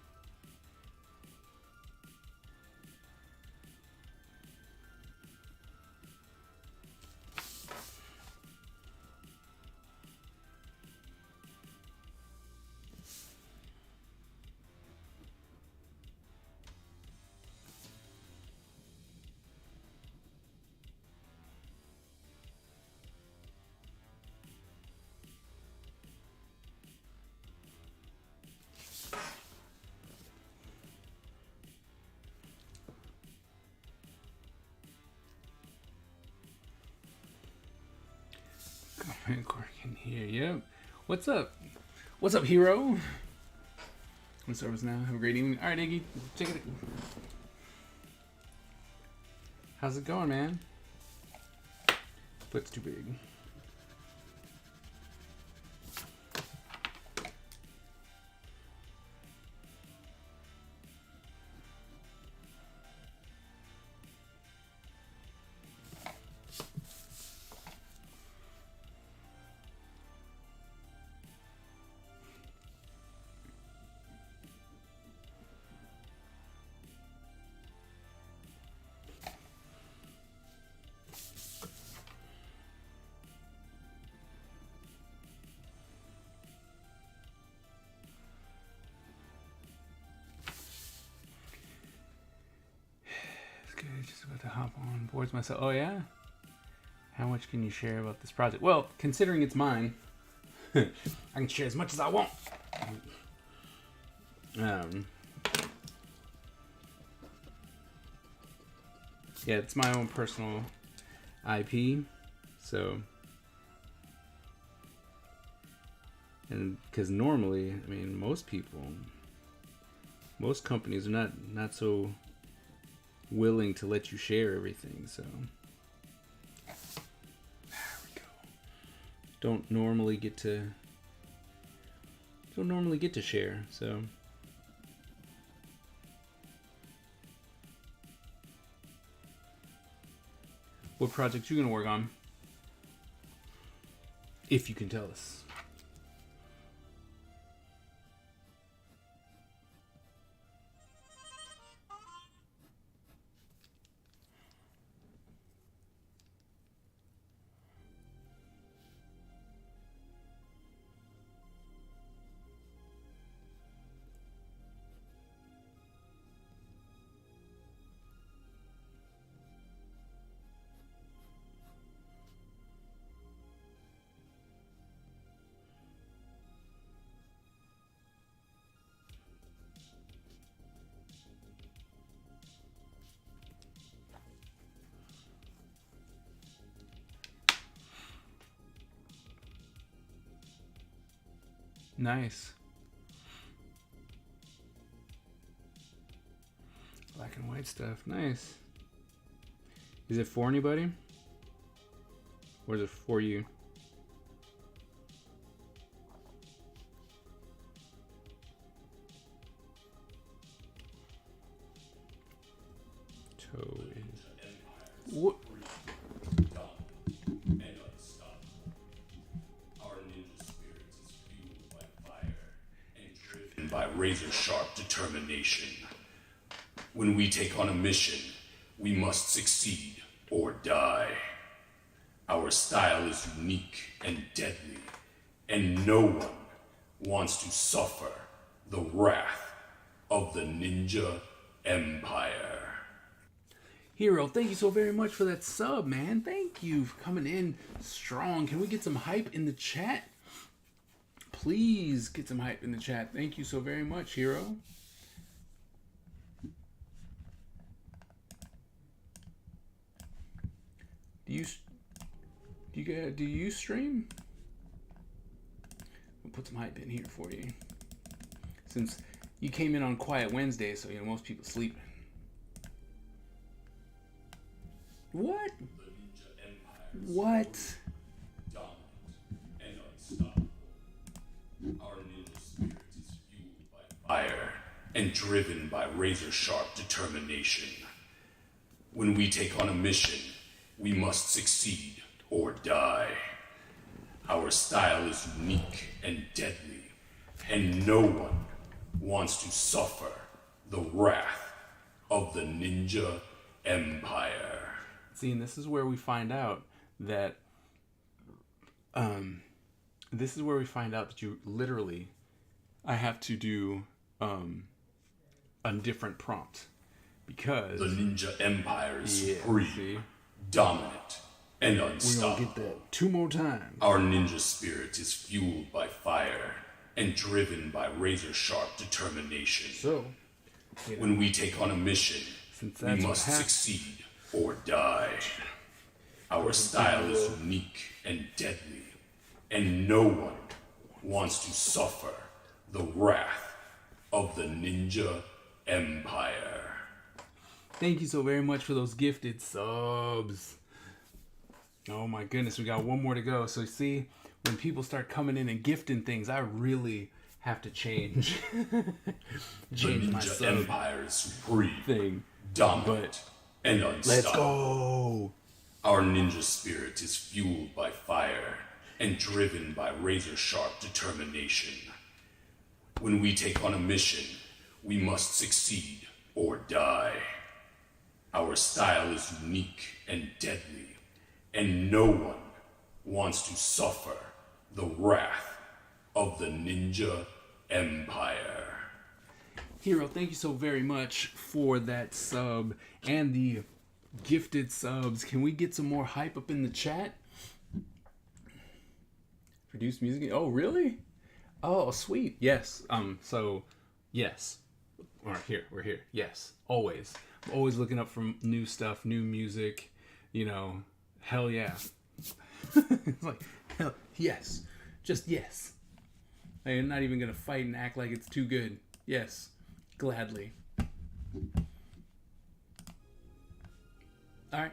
Cork in here. Yep. What's up? What's up, hero? What's up now? Have a great evening. All right, Iggy, check it. How's it going, man? Foot's too big. Just about to hop on boards myself. Oh yeah? How much can you share about this project? Well, considering it's mine, I can share as much as I want. Yeah, it's my own personal IP, so, and because normally, I mean, most companies are not so willing to let you share everything, so there we go. Don't normally get to share, so What project you gonna work on? If you can tell us. Nice. Black and white stuff. Nice. Is it for anybody? Or is it for you? Toe is... What? By razor sharp determination. When we take on a mission, we must succeed or die. Our style is unique and deadly, and no one wants to suffer the wrath of the Ninja Empire. Hero, thank you so very much for that sub, man. Thank you for coming in strong. Can we get some hype in the chat? Please get some hype in the chat. Thank you so very much, Hero. Do you stream? We'll put some hype in here for you. Since you came in on Quiet Wednesday, so you know most people sleeping. What? What? Dominant and unstoppable. Our ninja spirit is fueled by fire and driven by razor-sharp determination. When we take on a mission, we must succeed or die. Our style is unique and deadly, and no one wants to suffer the wrath of the Ninja Empire. See, and this is where we find out that you literally, I have to do a different prompt because The Ninja Empire is see? supreme, dominant, and We're gonna unstoppable. get that 2 more times. Our ninja spirit is fueled by fire and driven by razor-sharp determination. So, When we take on a mission, since we that's what must happens, succeed or die. Our style is unique and deadly, and no one wants to suffer the wrath of the Ninja Empire. thank you so very much for those gifted subs. Oh my goodness, we got one more to go. So see, when people start coming in and gifting things, I really have to change The my Ninja sub Empire is supreme, thing. dominant, and unstoppable. Let's go. Our ninja spirit is fueled by fire and driven by razor-sharp determination. When we take on a mission, we must succeed or die. Our style is unique and deadly, and no one wants to suffer the wrath of the Ninja Empire. Hero, thank you so very much for that sub and the gifted subs. Can we get some more hype up in the chat? Produce music. Oh, really? Oh, sweet. Yes. So, yes. We're here. Yes. Always. I'm always looking up for new stuff, new music. You know, hell yeah. It's like, hell yes. Just yes. I'm not even going to fight and act like it's too good. Yes. Gladly. All right.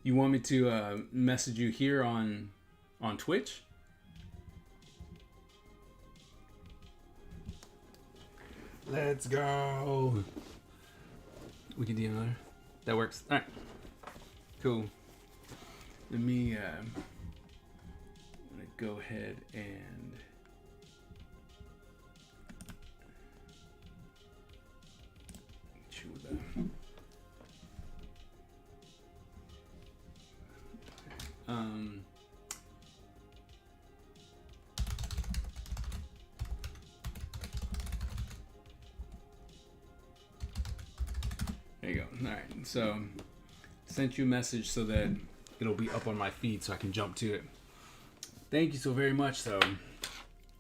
You want me to message you here on Twitch? Let's go. We can do another. That works. All right. Cool. Let me I'm gonna go ahead and chew that. There you go. All right. So sent you a message so that it'll be up on my feed so I can jump to it. Thank you so very much, though.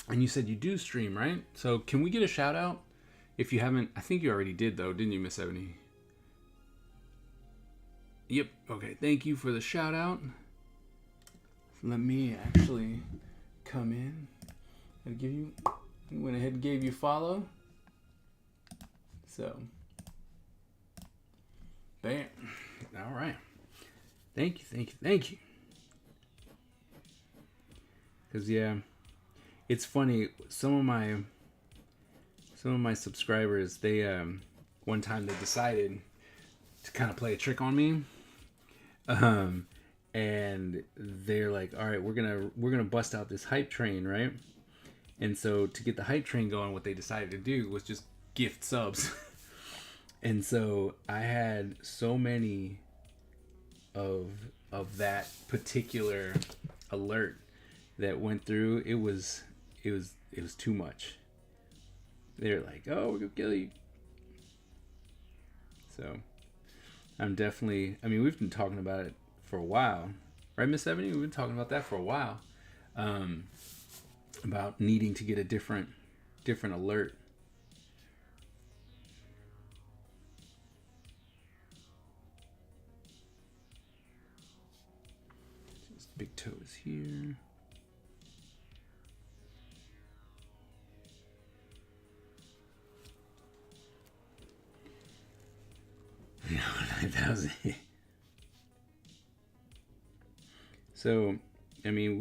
And you said you do stream, right? So can we get a shout out? If you haven't, I think you already did, though, didn't you, Miss Ebony? Yep. Okay. Thank you for the shout out. Let me actually come in and give you. Went ahead and gave you follow. So, bam. All right. Thank you, thank you, thank you. Cause yeah, it's funny. Some of my subscribers, they one time they decided to kind of play a trick on me, and they're like, "All right, we're gonna bust out this hype train, right?" And so to get the hype train going, what they decided to do was just gift subs. And so I had so many of that particular alert that went through. It was too much. They're like, "Oh, we're gonna kill you." So I'm definitely. I mean, we've been talking about it for a while, right, Miss Ebony? We've been talking about that for a while. About needing to get a different alert. Big toe is here. No, 9,000. So, I mean,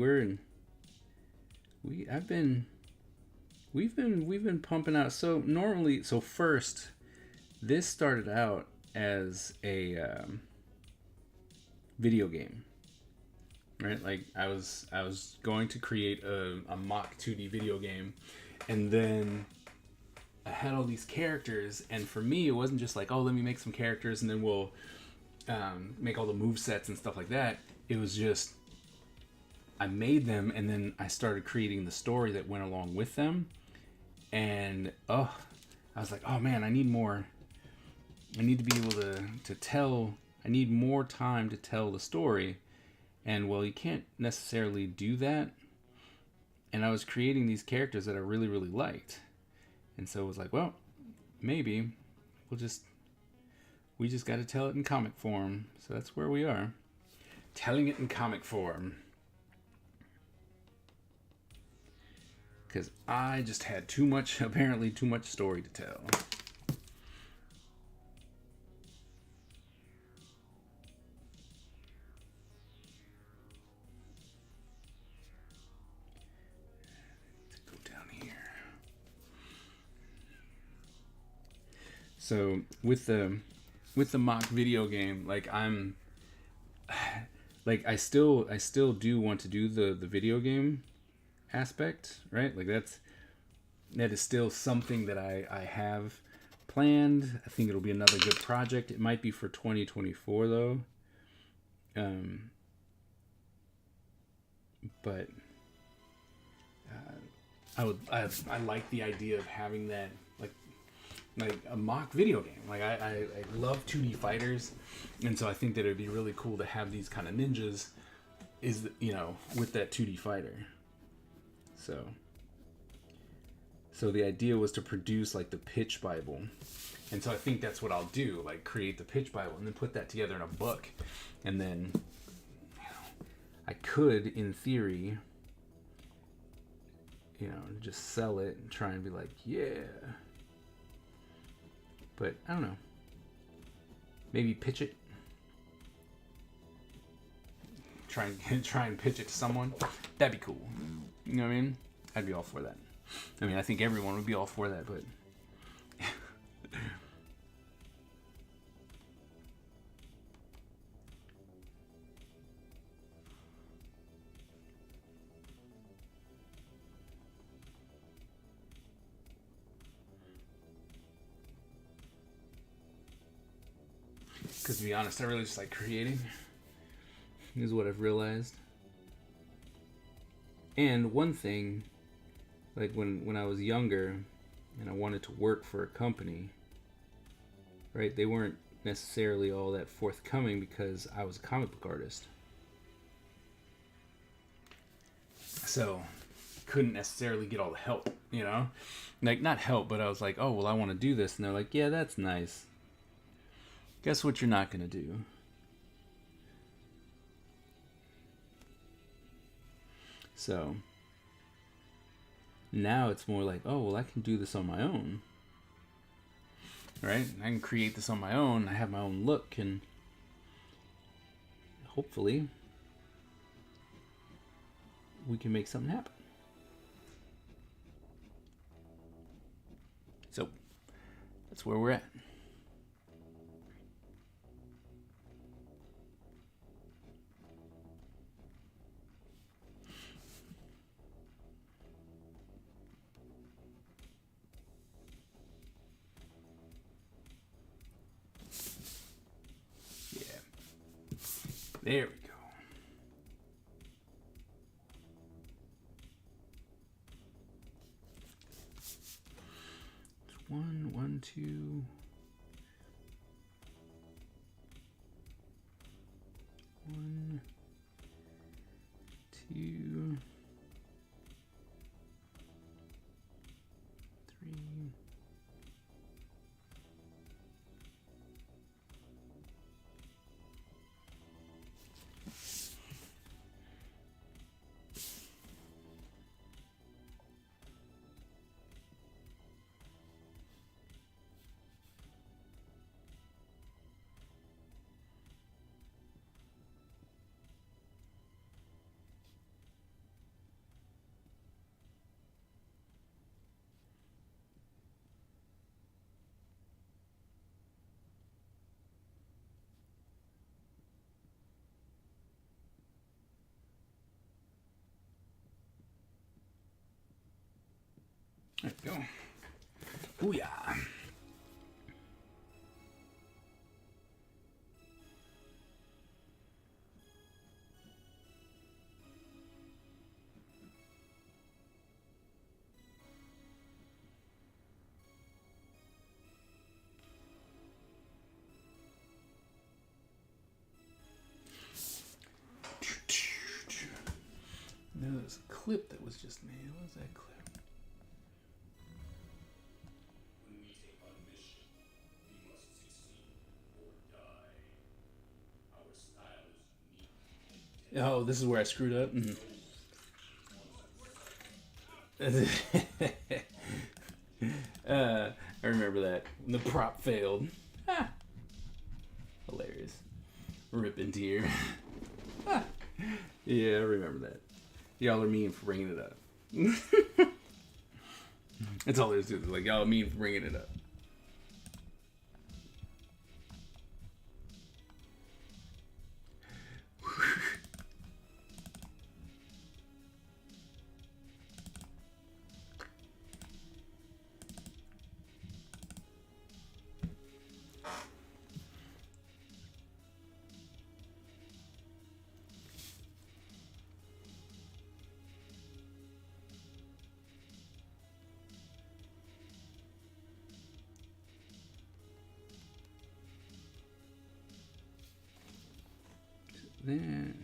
we've been pumping out. So normally, first, this started out as a video game. Right, like I was going to create a mock 2D video game, and then I had all these characters, and for me it wasn't just like, oh, let me make some characters and then we'll make all the move sets and stuff like that. It was just I made them, and then I started creating the story that went along with them, and I was like, oh man, I need more. I need to be able to tell. I need more time to tell the story. And well, you can't necessarily do that. And I was creating these characters that I really, really liked. And so it was like, well, maybe we just got to tell it in comic form. So that's where we are. Telling it in comic form. Because I just had apparently too much story to tell. So with the mock video game, like I still do want to do the video game aspect, right? Like that is still something that I have planned. I think it'll be another good project. It might be for 2024 though. But I like the idea of having that like a mock video game. Like I love 2D fighters, and so I think that it'd be really cool to have these kind of ninjas with that 2D fighter. So the idea was to produce like the pitch Bible, and so I think that's what I'll do, like create the pitch Bible and then put that together in a book, and then I could, in theory, just sell it and try and be like, yeah. But I don't know. Maybe pitch it. Try and pitch it to someone. That'd be cool. You know what I mean? I'd be all for that. I mean, I think everyone would be all for that, but Because to be honest, I really just like creating. Is what I've realized. And one thing, like when I was younger and I wanted to work for a company, right, they weren't necessarily all that forthcoming because I was a comic book artist. So couldn't necessarily get all the help, you know? Like, not help, but I was like, oh, well, I want to do this. And they're like, yeah, that's nice. Guess what you're not going to do? So now it's more like, oh, well, I can do this on my own. Right? I can create this on my own. I have my own look, and hopefully we can make something happen. So that's where we're at. There we go. It's 1, 1, 2. 1, 2, 3. There we go. Booyah. Now there's a clip that was just made. What was that clip? When we take on a mission, we must succeed or die. Our style is unique. Oh, this is where I screwed up. I remember that. The prop failed. Ah. Hilarious. Ripping tear. Ah. Yeah, I remember that. Y'all are mean for bringing it up. That's all there is to it. Like, y'all are mean for bringing it up. Then,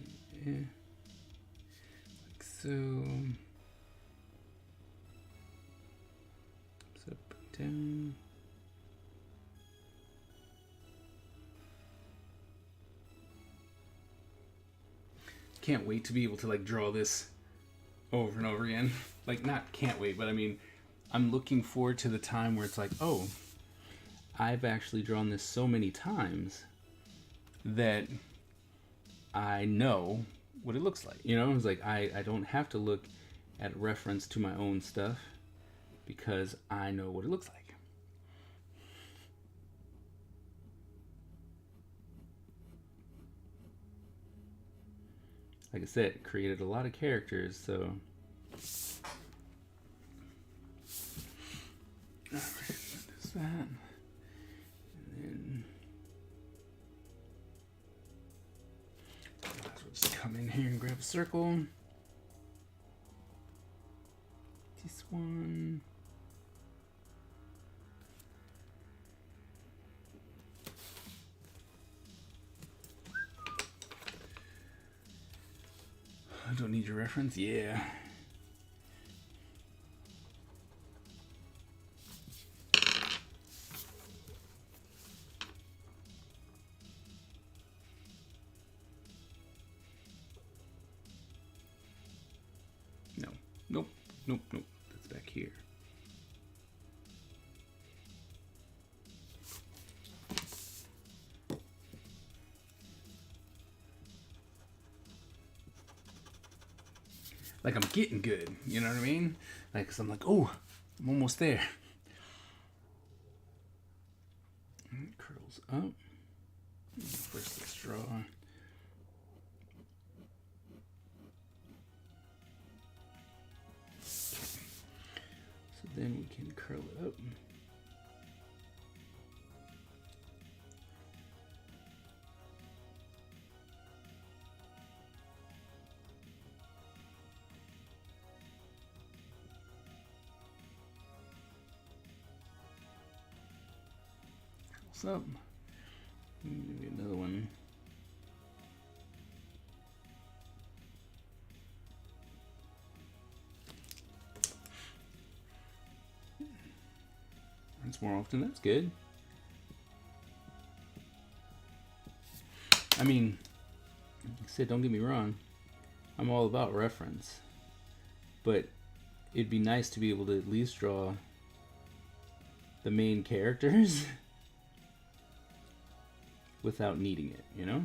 yeah, like so. Up, down. Can't wait to be able to like draw this over and over again. Like, not can't wait, but I mean, I'm looking forward to the time where it's like, oh, I've actually drawn this so many times that I know what it looks like. You know, it's like I don't have to look at reference to my own stuff because I know what it looks like. like I said, created a lot of characters, so. Alright, there's that. And then. Might as well just come in here and grab a circle. This one. I don't need your reference. Yeah. No. Nope. Nope. Nope. That's back here. Like I'm getting good, you know what I mean? Like, cause I'm like, oh, I'm almost there. And it curls up. First, let's draw. So then we can curl it up. What's up? Maybe another one. That's more often. That's good. I mean, like I said, don't get me wrong. I'm all about reference. But it'd be nice to be able to at least draw the main characters without needing it, you know?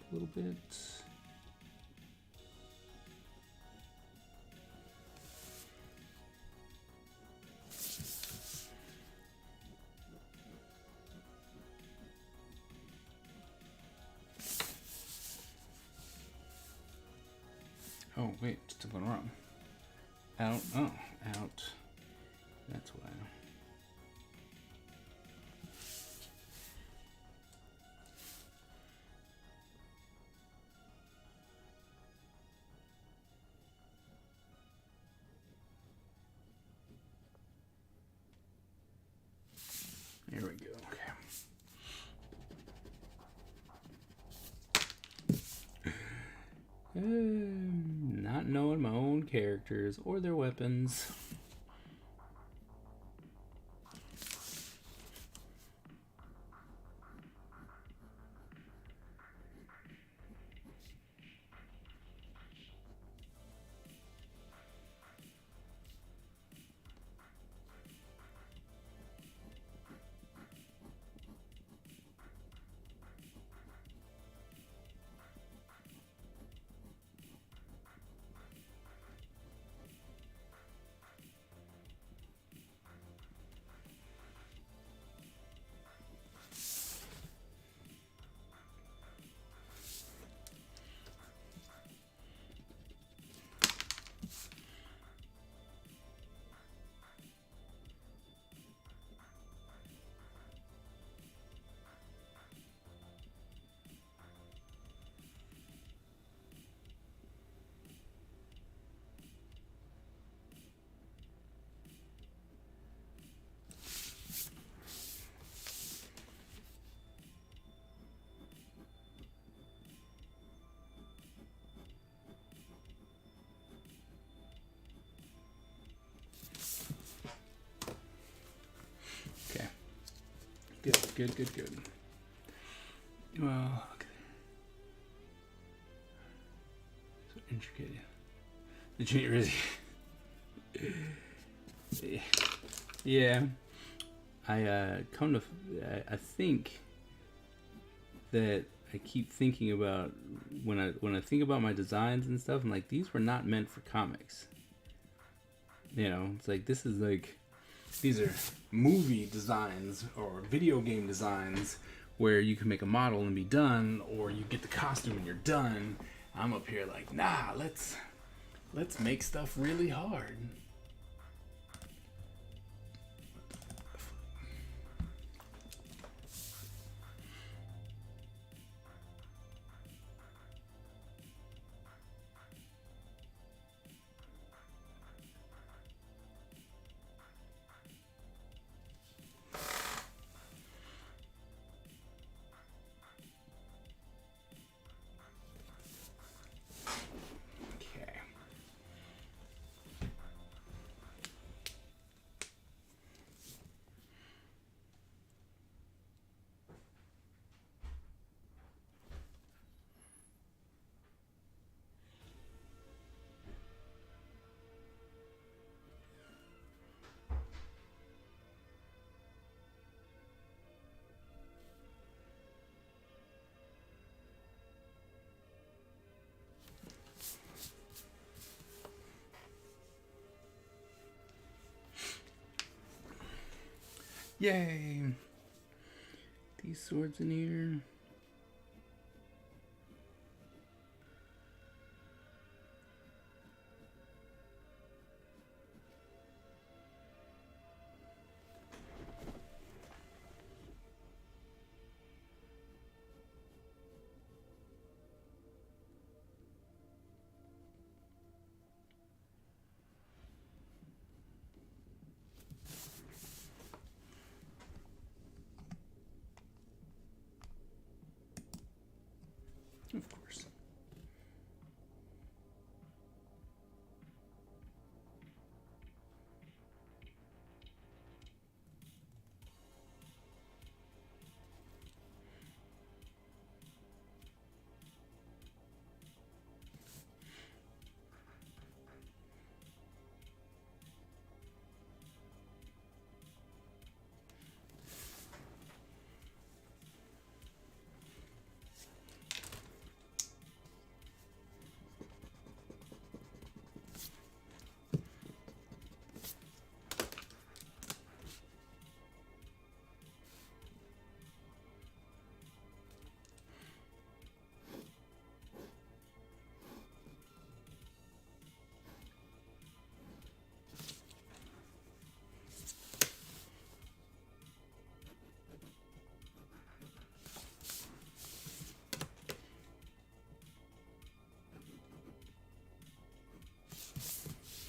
A little bit. Oh, wait, still going wrong. Out, oh, out. That's why. There we go. Okay. Not knowing my own characters or their weapons. Good. Well, okay. So intricate. The junior is. Yeah. I think that I keep thinking about when I think about my designs and stuff, I'm like, these were not meant for comics. You know, it's like these are movie designs or video game designs where you can make a model and be done, or you get the costume and you're done. I'm up here like, nah, let's make stuff really hard. Okay. Yay! These swords in here. Of course.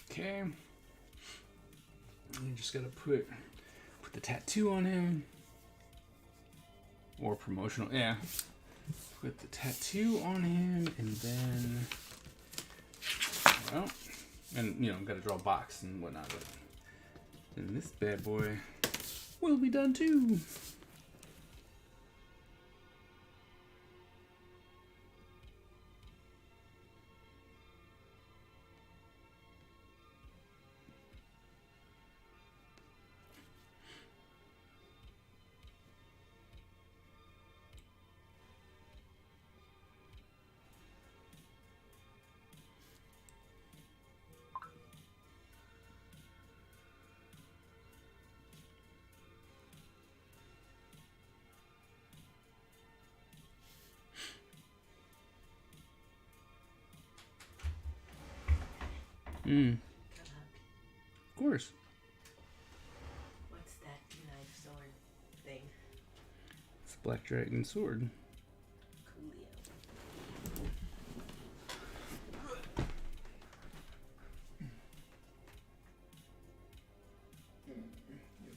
Okay. You just gotta put the tattoo on him. Or promotional, yeah. Put the tattoo on him and then, well, and you know, gotta draw a box and whatnot. But then this bad boy will be done too. Of course. What's that knife sword thing? It's a Black Dragon sword. Coolio.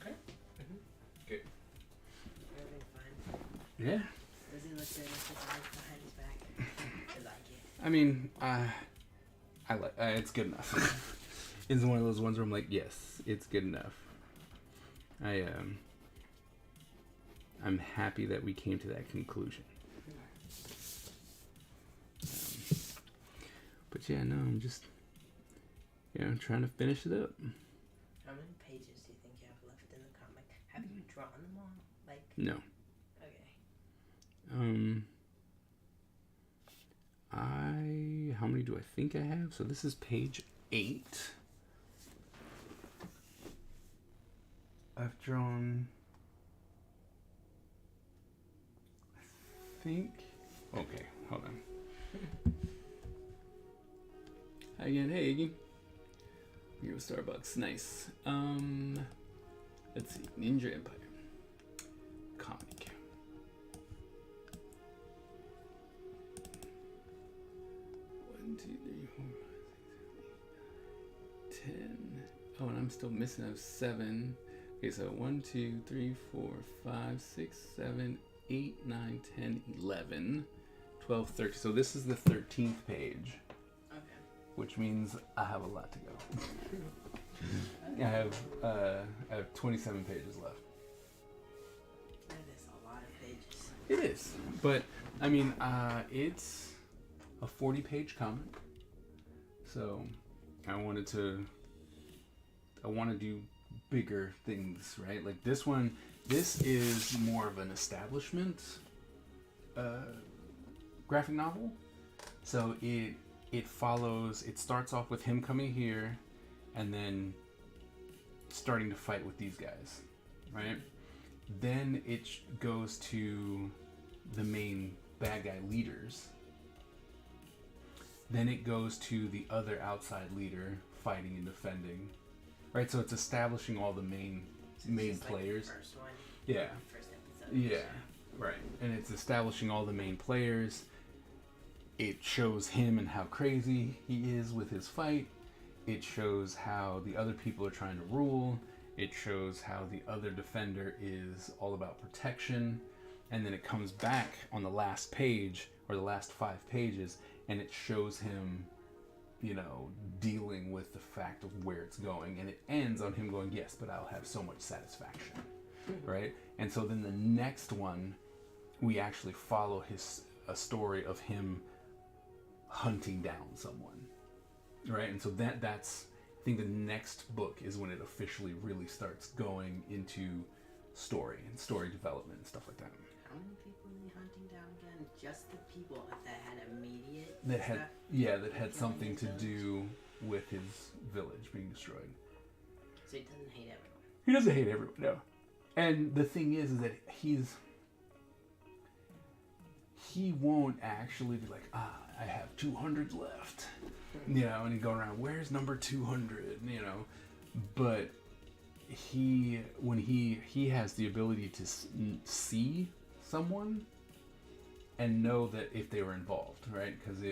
Okay. Good. Everything fine. Yeah. Does he look good with his eyes behind his back? I like it. I mean, I like it's good enough. It's one of those ones where I'm like, yes, it's good enough. I'm happy that we came to that conclusion. But yeah, no, I'm just, trying to finish it up. How many pages do you think you have left in the comic? Have you drawn them all? Like, No. okay. How many do I think I have? So this is page 8. I've drawn, I think, okay, hold on. Hi again, hey Iggy. Here with Starbucks, nice. Let's see, Ninja Empire. Comic. 1, 2, 3, 4, 5, 6, 7, 8, 9, 10. Oh, and I'm still missing. I have 7. Okay, so 1, 2, 3, 4, 5, 6, 7, 8, 9, 10, 11, 12, 13. So this is the 13th page. Okay. Which means I have a lot to go. I have 27 pages left. That is a lot of pages. It is, but I mean, it's a 40-page comic, so I want to do bigger things, right? Like this one, this is more of an establishment graphic novel, so it starts off with him coming here and then starting to fight with these guys, right? Then it goes to the main bad guy leaders. Then it goes to the other outside leader fighting and defending, right? So it's establishing all the main players. Like the first one. Yeah. First episode. Yeah, right. And it's establishing all the main players. It shows him and how crazy he is with his fight. It shows how the other people are trying to rule. It shows how the other defender is all about protection. And then it comes back on the last page, or the last 5 pages, and it shows him, dealing with the fact of where it's going. And it ends on him going, yes, but I'll have so much satisfaction, right? And so then the next one, we actually follow a story of him hunting down someone, right? And so that's I think the next book is when it officially really starts going into story and story development and stuff like that. How many people are you hunting down again? Just the people that had immediate That stuff? had something to do with his village being destroyed. So he doesn't hate everyone. He doesn't hate everyone, no. And the thing is that he won't actually be like, I have 200 left, and he'd go around, where's number 200, but when he has the ability to see someone and know that if they were involved, right? Because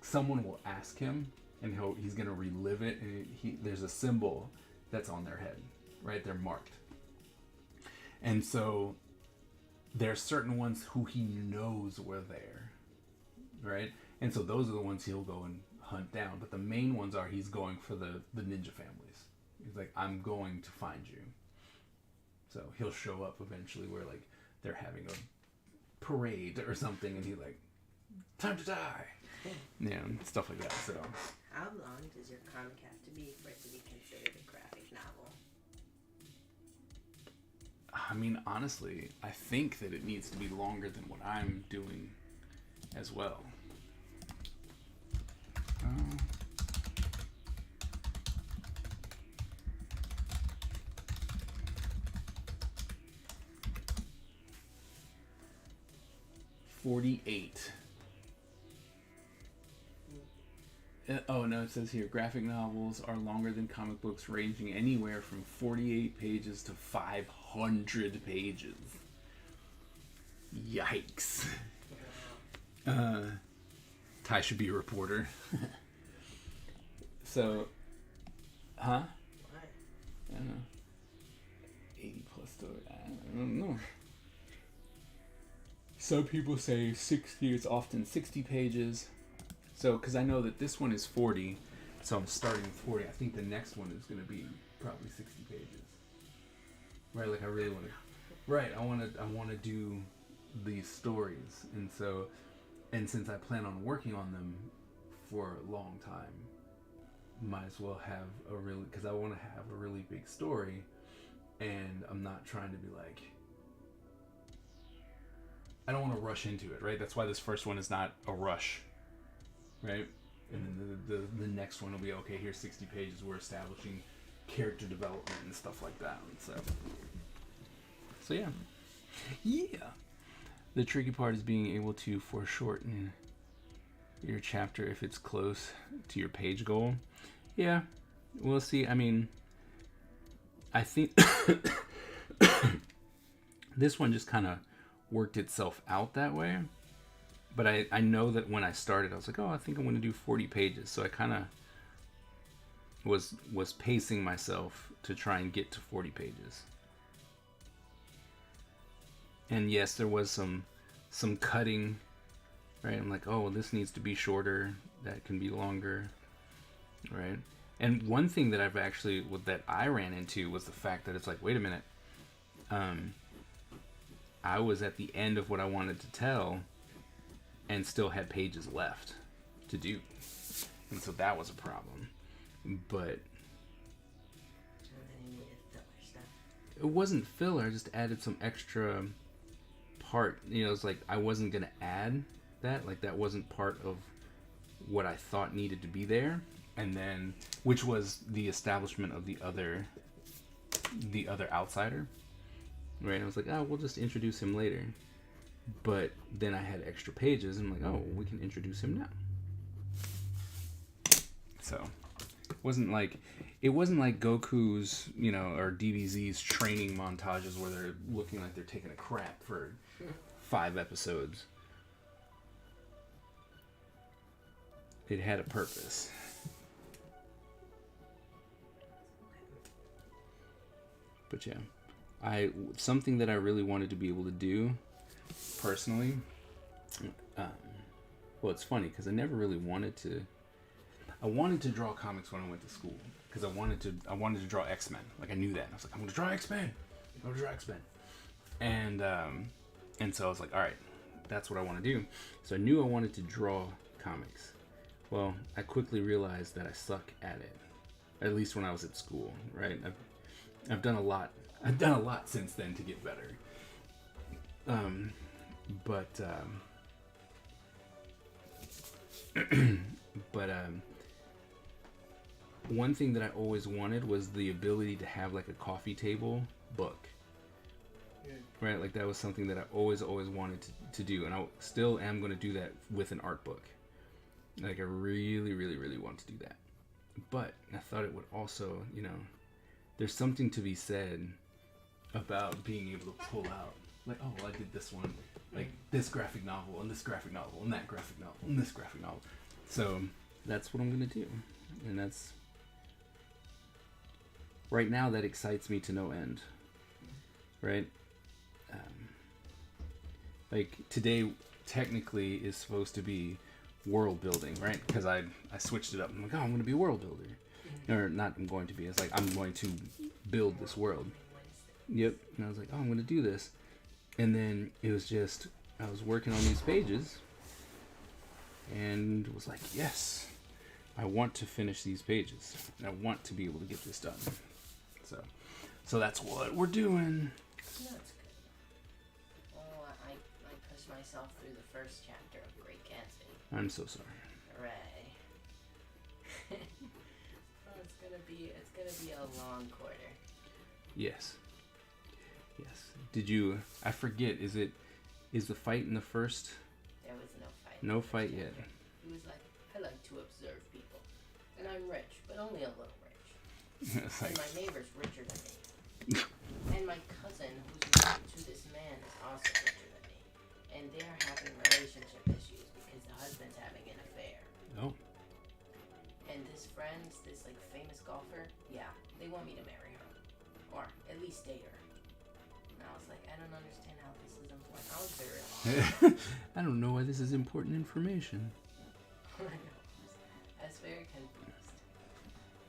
someone will ask him, and he's gonna relive it, and there's a symbol that's on their head, right? They're marked, and so there's certain ones who he knows were there, right? And so those are the ones he'll go and hunt down. But the main ones he's going for the ninja families. He's like, I'm going to find you. So he'll show up eventually where like they're having a parade or something, and he's like, time to die. Stuff like that. So How long does your comic have to be for it to be considered a graphic novel? I mean, honestly, I think that it needs to be longer than what I'm doing as well. 48. Oh no, it says here, graphic novels are longer than comic books, ranging anywhere from 48 pages to 500 pages. Yikes. Ty should be a reporter. So, huh? Why? I don't know. 80 plus story. I don't know. Some people say 60. It's often 60 pages. So, because I know that this one is 40, so I'm starting with 40. I think the next one is going to be probably 60 pages. Right? Like, I really want to Right. I want to do these stories, and since I plan on working on them for a long time, might as well have a really, because I want to have a really big story, and I'm not trying to be like, I don't want to rush into it, right? That's why this first one is not a rush, right? And then the next one will be, okay, here's 60 pages, we're establishing character development and stuff like that. And so yeah. The tricky part is being able to foreshorten your chapter if it's close to your page goal. Yeah, we'll see. I mean, I think this one just kind of worked itself out that way. But I know that when I started, I was like, oh, I think I'm going to do 40 pages. So I kind of was pacing myself to try and get to 40 pages. And yes, there was some cutting, right? I'm like, oh, well, this needs to be shorter. That can be longer, right? And one thing that that I ran into was the fact that it's like, wait a minute. I was at the end of what I wanted to tell and still had pages left to do. And so that was a problem. But it wasn't filler. I just added some extra part. You know, it's like I wasn't going to add that. Like that wasn't part of what I thought needed to be there. And then, which was the establishment of the other outsider. Right? I was like, oh, we'll just introduce him later. But then I had extra pages, and I'm like, oh, we can introduce him now. So, it wasn't like Goku's, you know, or DBZ's training montages where they're looking like they're taking a crap for 5 episodes. It had a purpose. But yeah, something that I really wanted to be able to do personally, well, it's funny because I never really wanted to. I wanted to draw comics when I went to school because I wanted to draw X-Men. Like I knew that. I was like, I'm gonna draw X-Men. I'm gonna draw X-Men. And so I was like, all right, that's what I want to do. So I knew I wanted to draw comics. Well, I quickly realized that I suck at it. At least when I was at school, right? I've done a lot. I've done a lot since then to get better. One thing that I always wanted was the ability to have like a coffee table book. Right? Like that was something that I always wanted to do. And I still am going to do that with an art book. Like I really, really, really want to do that. But I thought it would also, you know, there's something to be said about being able to pull out, like, oh, well, I did this one, like this graphic novel, and this graphic novel, and that graphic novel, and this graphic novel. So that's what I'm going to do. And that's, right now, that excites me to no end. Right? Like, today, technically, is supposed to be world building, right? Because I switched it up. I'm like, oh, I'm going to be a world builder. Or not I'm going to be. It's like, I'm going to build this world. Yep. And I was like, oh, I'm going to do this. And then it was just, I was working on these pages. And was like, yes, I want to finish these pages. And I want to be able to get this done. So that's what we're doing. That's good. Oh, I pushed myself through the first chapter of Great Gatsby. I'm so sorry. Hooray. Oh, it's gonna be a long quarter. Yes. Did you, I forget, is the fight in the first? There was no fight. No fight yet. He was like, I like to observe people. And I'm rich, but only a little rich. It's like, And my neighbor's richer than me. And my cousin, who's married to this man, is also richer than me. And they're having relationship issues because the husband's having an affair. oh, And this like famous golfer, yeah, they want me to marry her. Or at least date her. And I was like, I don't understand how this is important. I was very lost. I don't know why this is important information. I know. I was very confused.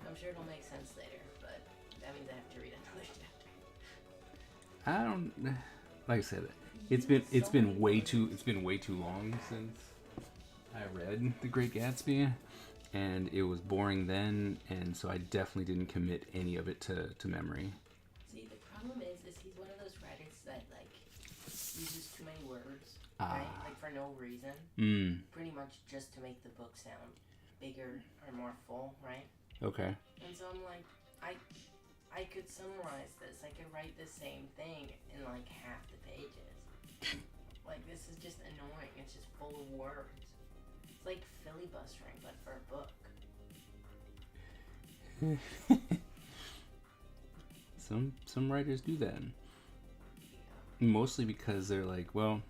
I'm sure it'll make sense later, but that means I have to read another chapter. I don't. Like I said, it's been way too long since I read The Great Gatsby, and it was boring then, and so I definitely didn't commit any of it to memory. See, the problem is he's one of those writers that like uses too many words, right? Like for no reason. Pretty much just to make the book sound bigger or more full, right? Okay. And so I'm like, I could summarize this. I could write the same thing in like half the pages. Like this is just annoying. It's just full of words. It's like filibustering, but for a book. Some writers do that. Mostly because they're like, well,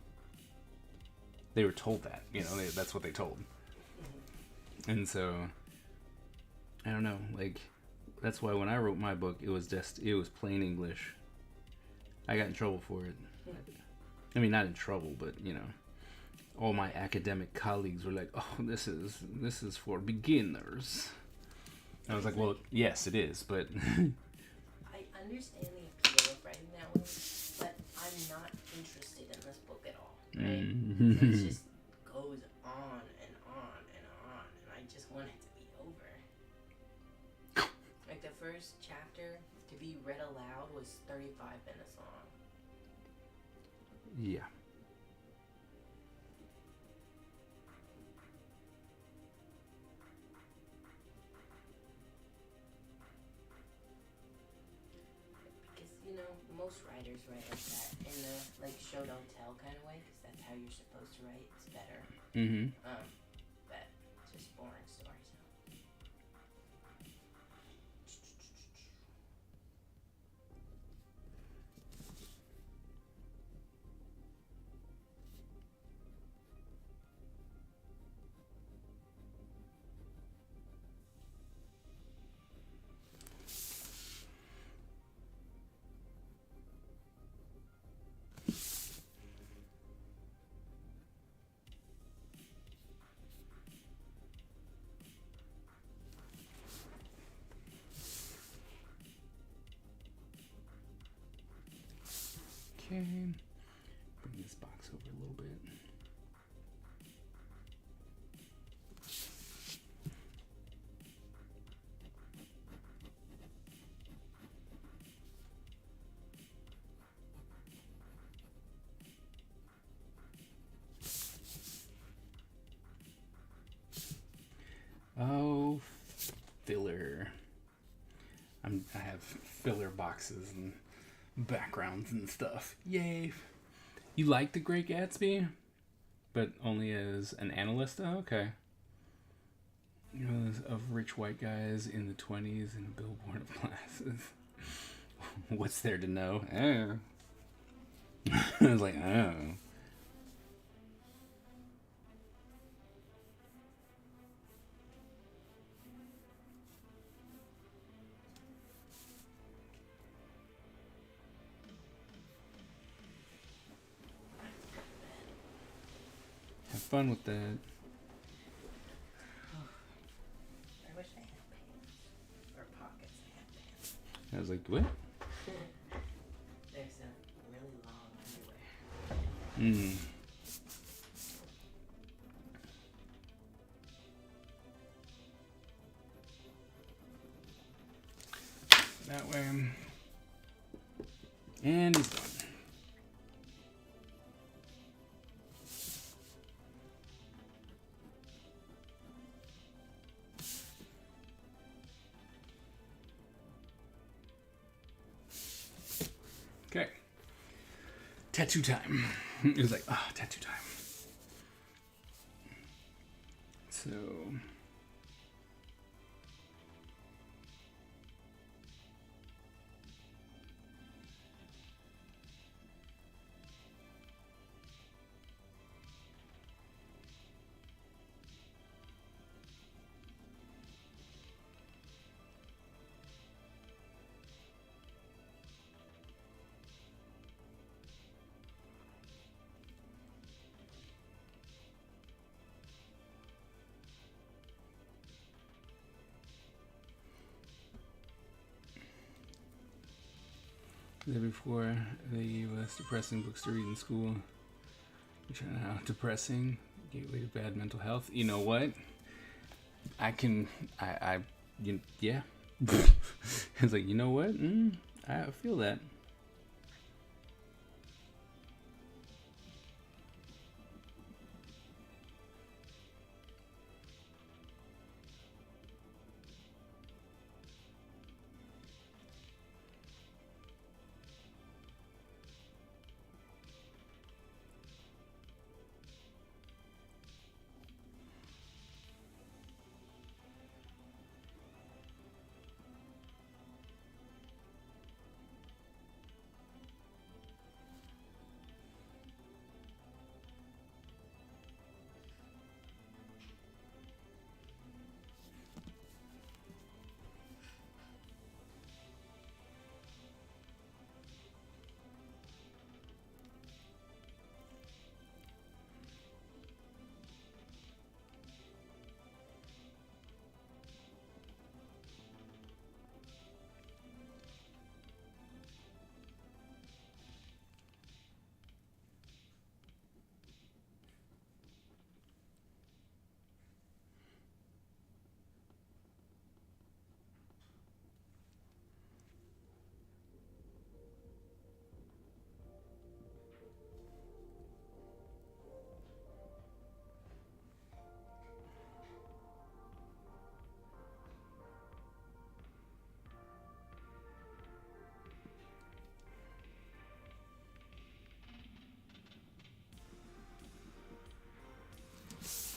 they were told that, that's what they told. And so, I don't know, like, that's why when I wrote my book, it was plain English. I got in trouble for it. I mean, not in trouble, but, all my academic colleagues were like, oh, this is for beginners. I was like, well, yes, it is, but... I understand the appeal of writing that way, but I'm not interested in this book at all, right? So it just goes on and on and on, and I just want it to be over. Like the first chapter to be read aloud was 35 minutes long. Yeah. Most writers write like that in the like show don't tell kind of way, because that's how you're supposed to write. It's better. But it's just boring stories. Okay. Bring this box over a little bit. Oh, filler. I have filler boxes and backgrounds and stuff. Yay. You like The Great Gatsby? But only as an analyst? Oh, okay. Of rich white guys in the 20s in a billboard of glasses. What's there to know? Oh. I was like, oh. Have fun with that. I wish I had pants or pockets. I had pants. I was like, what? There's some really long underwear. That way. And he's done. Okay. Tattoo time. It was like, tattoo time. So... The day before they gave us depressing books to read in school. Which are now depressing. Gateway to bad mental health. You know what? Yeah. It's like, you know what? I feel that.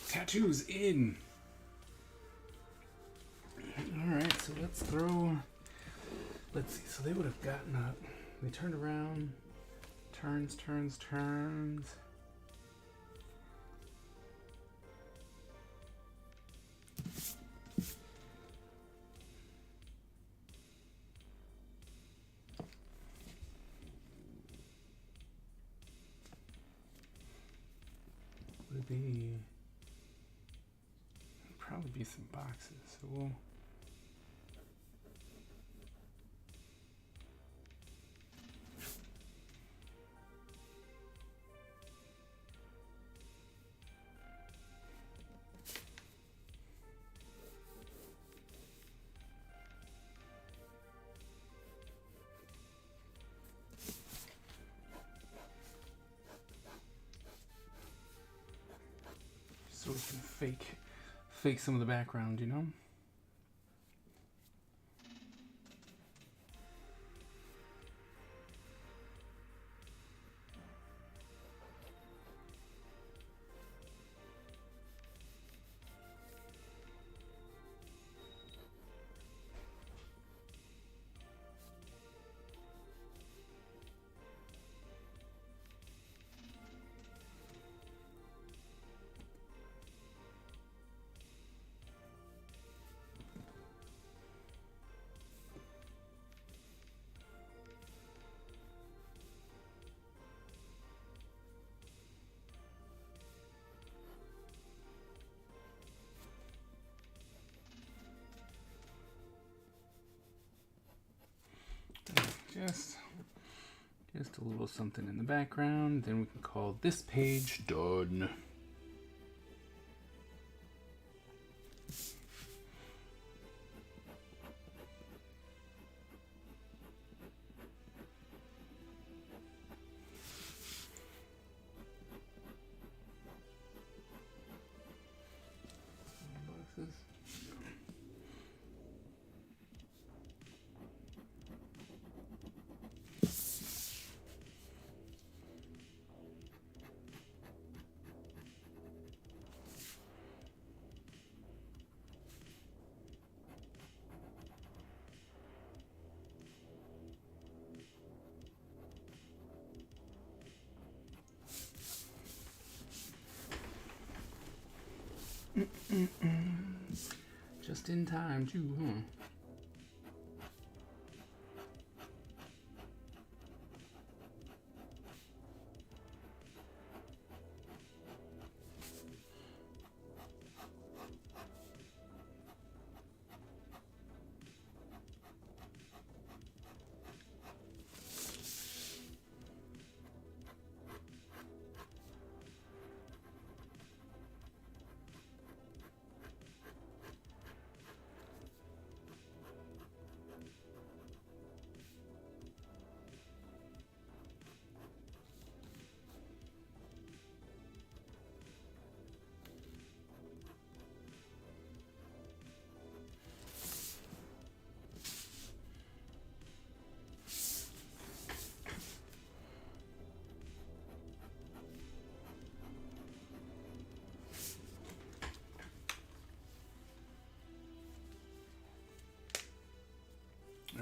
Tattoos in. Alright, so let's throw. Let's see. So they would have gotten up. They turned around. Turns. Would it be. Probably be some boxes, so we'll so we can fake some of the background, you know? Just a little something in the background, then we can call this page done. Boxes. Just in time, too, huh?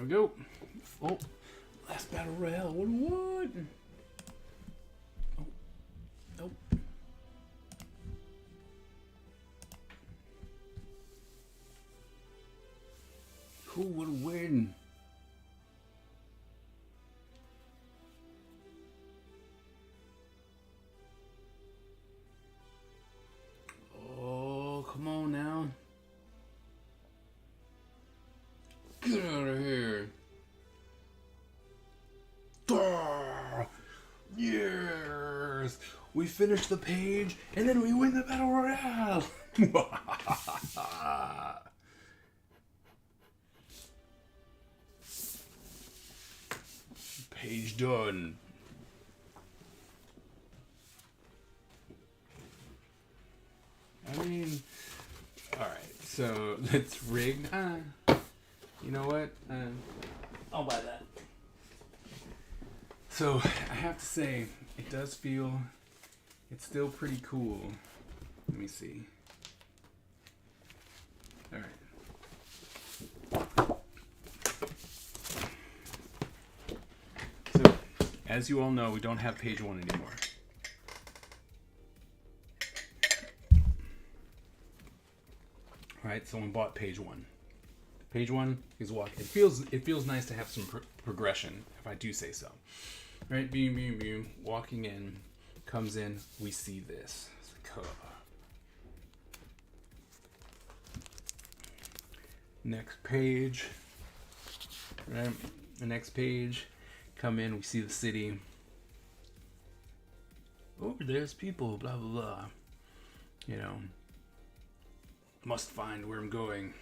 we go. Oh, last battle royale. What? Oh, nope. Who would win? Oh, come on now. Get out of here. Ah, yes! We finish the page and then we win the battle royale. Page done. I mean, all right. So let's rig. You know what? I'll buy that. So I have to say, it does feel. It's still pretty cool. Let me see. All right. So, as you all know, we don't have page 1 anymore. All right, someone bought page 1. Page 1 is walking. It feels nice to have some progression, if I do say so. All right, boom, walking in, comes in, we see this. It's like, oh. Next page. Right, the next page. Come in, we see the city. Oh, there's people, blah, blah, blah. You know, must find where I'm going.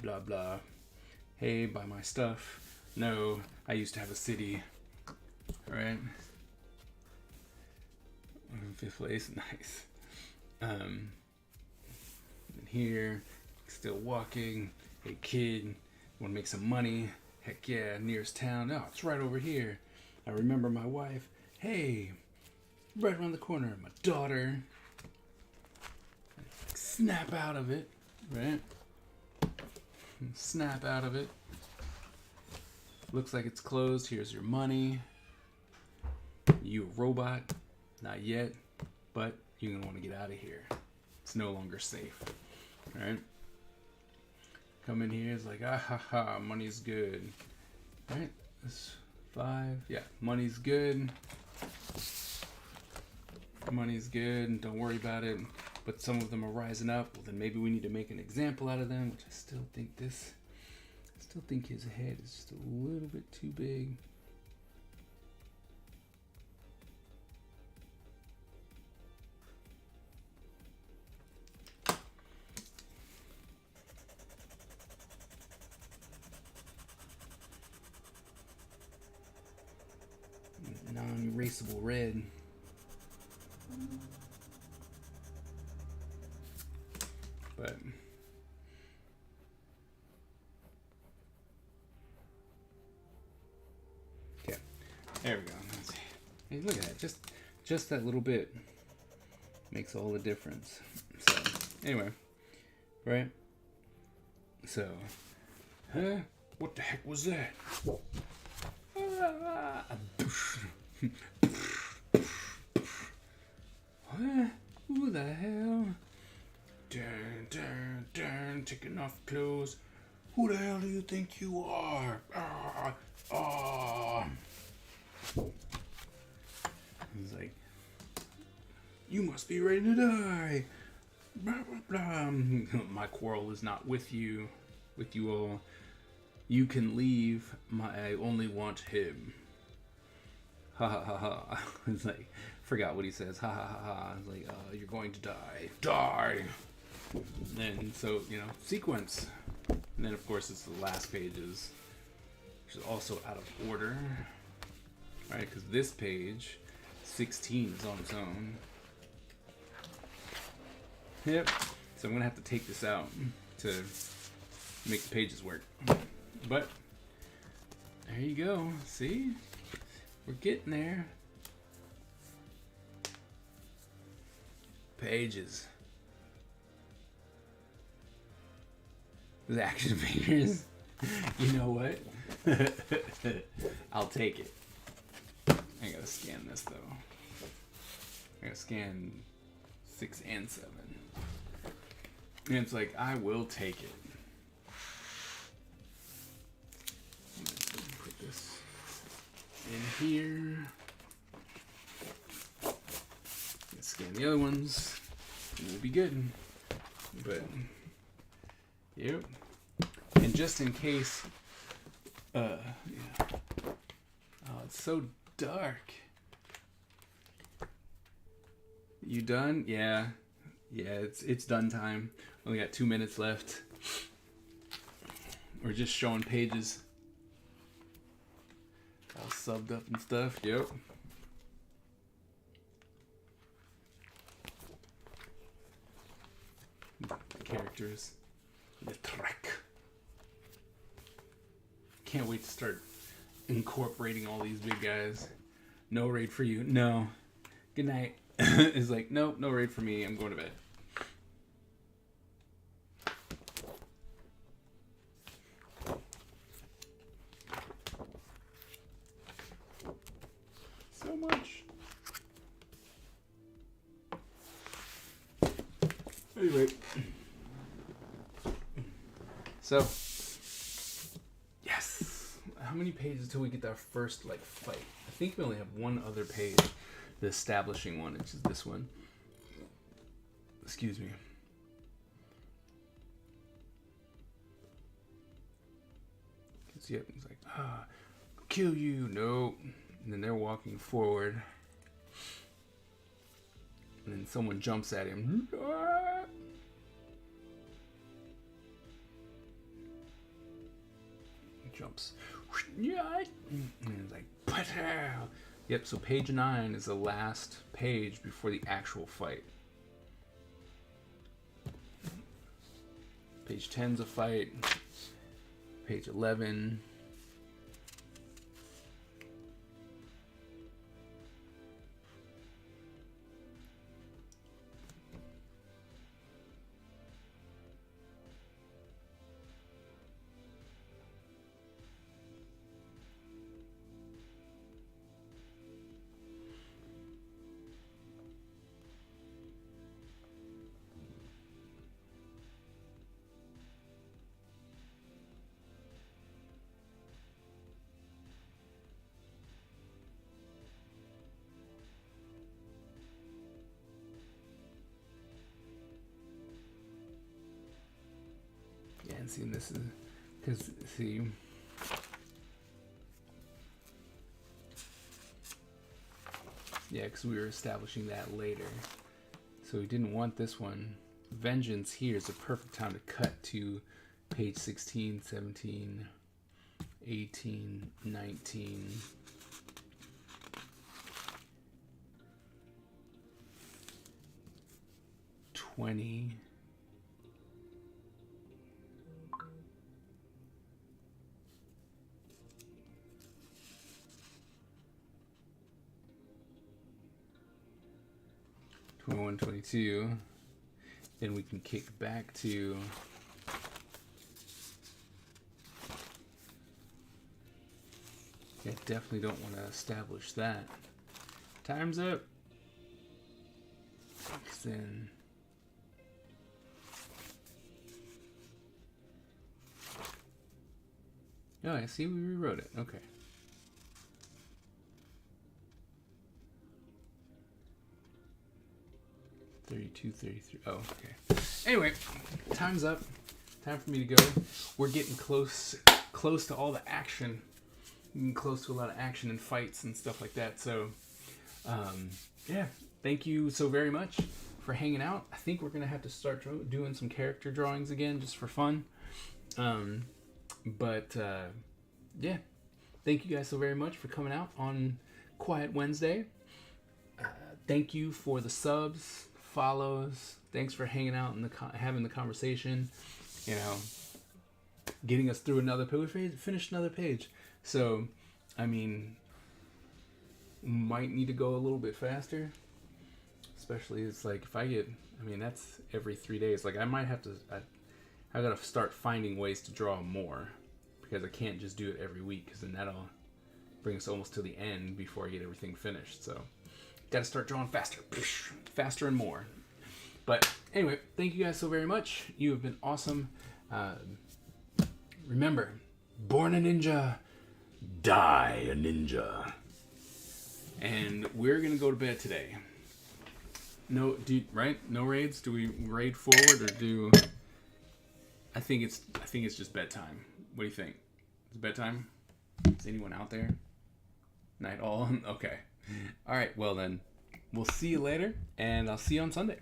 Blah, blah. Hey, buy my stuff. No, I used to have a city. Alright. Fifth place, nice. And here, still walking. Hey, kid, want to make some money? Heck yeah, nearest town. Oh, it's right over here. I remember my wife. Hey, right around the corner, my daughter. Snap out of it, right? Snap out of it. Looks like it's closed. Here's your money. You a robot? Not yet, but you're gonna want to get out of here. It's no longer safe. All right? Come in here. It's like, ah ha ha, money's good. All right? That's 5. Yeah, money's good. Money's good. Don't worry about it. But some of them are rising up. Well, then maybe we need to make an example out of them, which I still think his head is just a little bit too big. Non-erasable red. But yeah, there we go. Let's see. Hey, look at that. Just that little bit makes all the difference. So anyway, right? So, huh? What the heck was that? What? Who the hell? Dun, taking off clothes. Who the hell do you think you are? He's like, you must be ready to die. Blah, blah, blah. My quarrel is not with you all. You can leave. I only want him. Ha ha ha ha. It's like, forgot what he says. Ha ha ha ha. It's like, you're going to die. Die. And so, sequence. And then, of course, it's the last pages, which is also out of order. Right? Because this page, 16, is on its own. Yep. So I'm going to have to take this out to make the pages work. But, there you go. See? We're getting there. Pages. The action figures. You know what? I'll take it. I gotta scan this though. I gotta scan 6 and 7. And it's like, I will take it. Put this in here. Let's scan the other ones. And we'll be good. But, yep. And just in case, yeah. Oh, it's so dark. You done? Yeah. Yeah, it's done time. Only got 2 minutes left. We're just showing pages. All subbed up and stuff. Yep. Characters. The Trek. Can't wait to start incorporating all these big guys. No raid for you. No. Good night. It's like, nope, no raid for me. I'm going to bed. So much. Anyway. So. Yes. How many pages till we get our first, fight? I think we only have one other page. The establishing one, which is this one. Excuse me. Yep, he's like, kill you, no. And then they're walking forward. And then someone jumps at him. He jumps. And he's like, Pow! Yep, so page 9 is the last page before the actual fight. Page 10's a fight. Page 11. Yeah, and see, this is because see. Yeah, because we were establishing that later. So we didn't want this one. Vengeance here is a perfect time to cut to page 16, 17, 18, 19. $20. $21, $22. Then we can kick back to yeah, definitely don't want to establish that. Time's up. Then oh, I see we rewrote it. Okay. $32, $33. Oh, okay. Anyway, time's up. Time for me to go. We're getting close to all the action. Getting close to a lot of action and fights and stuff like that. So, yeah. Thank you so very much for hanging out. I think we're gonna have to start doing some character drawings again, just for fun. Yeah. Thank you guys so very much for coming out on Quiet Wednesday. Thank you for the subs, follows. Thanks for hanging out and having the conversation. You know, getting us through another page. We finished another page. So, I mean, might need to go a little bit faster. Especially, it's like if I get, I mean, that's every 3 days. Like I might have to, I gotta start finding ways to draw more. because I can't just do it every week, because then that'll bring us almost to the end before I get everything finished. So got to start drawing faster, faster and more. But anyway, thank you guys so very much. You have been awesome. Remember, born a ninja, die a ninja. And we're gonna go to bed today. No, right? No raids. Do we raid forward or do? I think it's just bedtime. What do you think? Is it bedtime? Is anyone out there? Night all? Okay. All right. Well then, we'll see you later, and I'll see you on Sunday.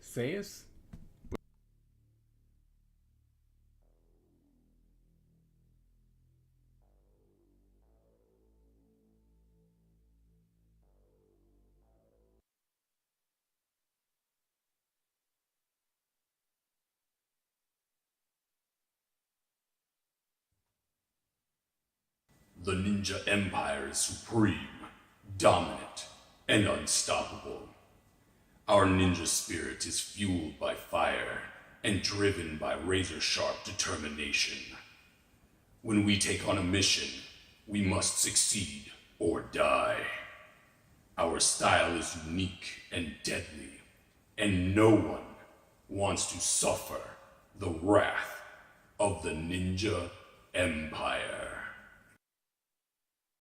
Say us. The Ninja Empire is supreme, dominant, and unstoppable. Our ninja spirit is fueled by fire and driven by razor-sharp determination. When we take on a mission, we must succeed or die. Our style is unique and deadly, and no one wants to suffer the wrath of the Ninja Empire.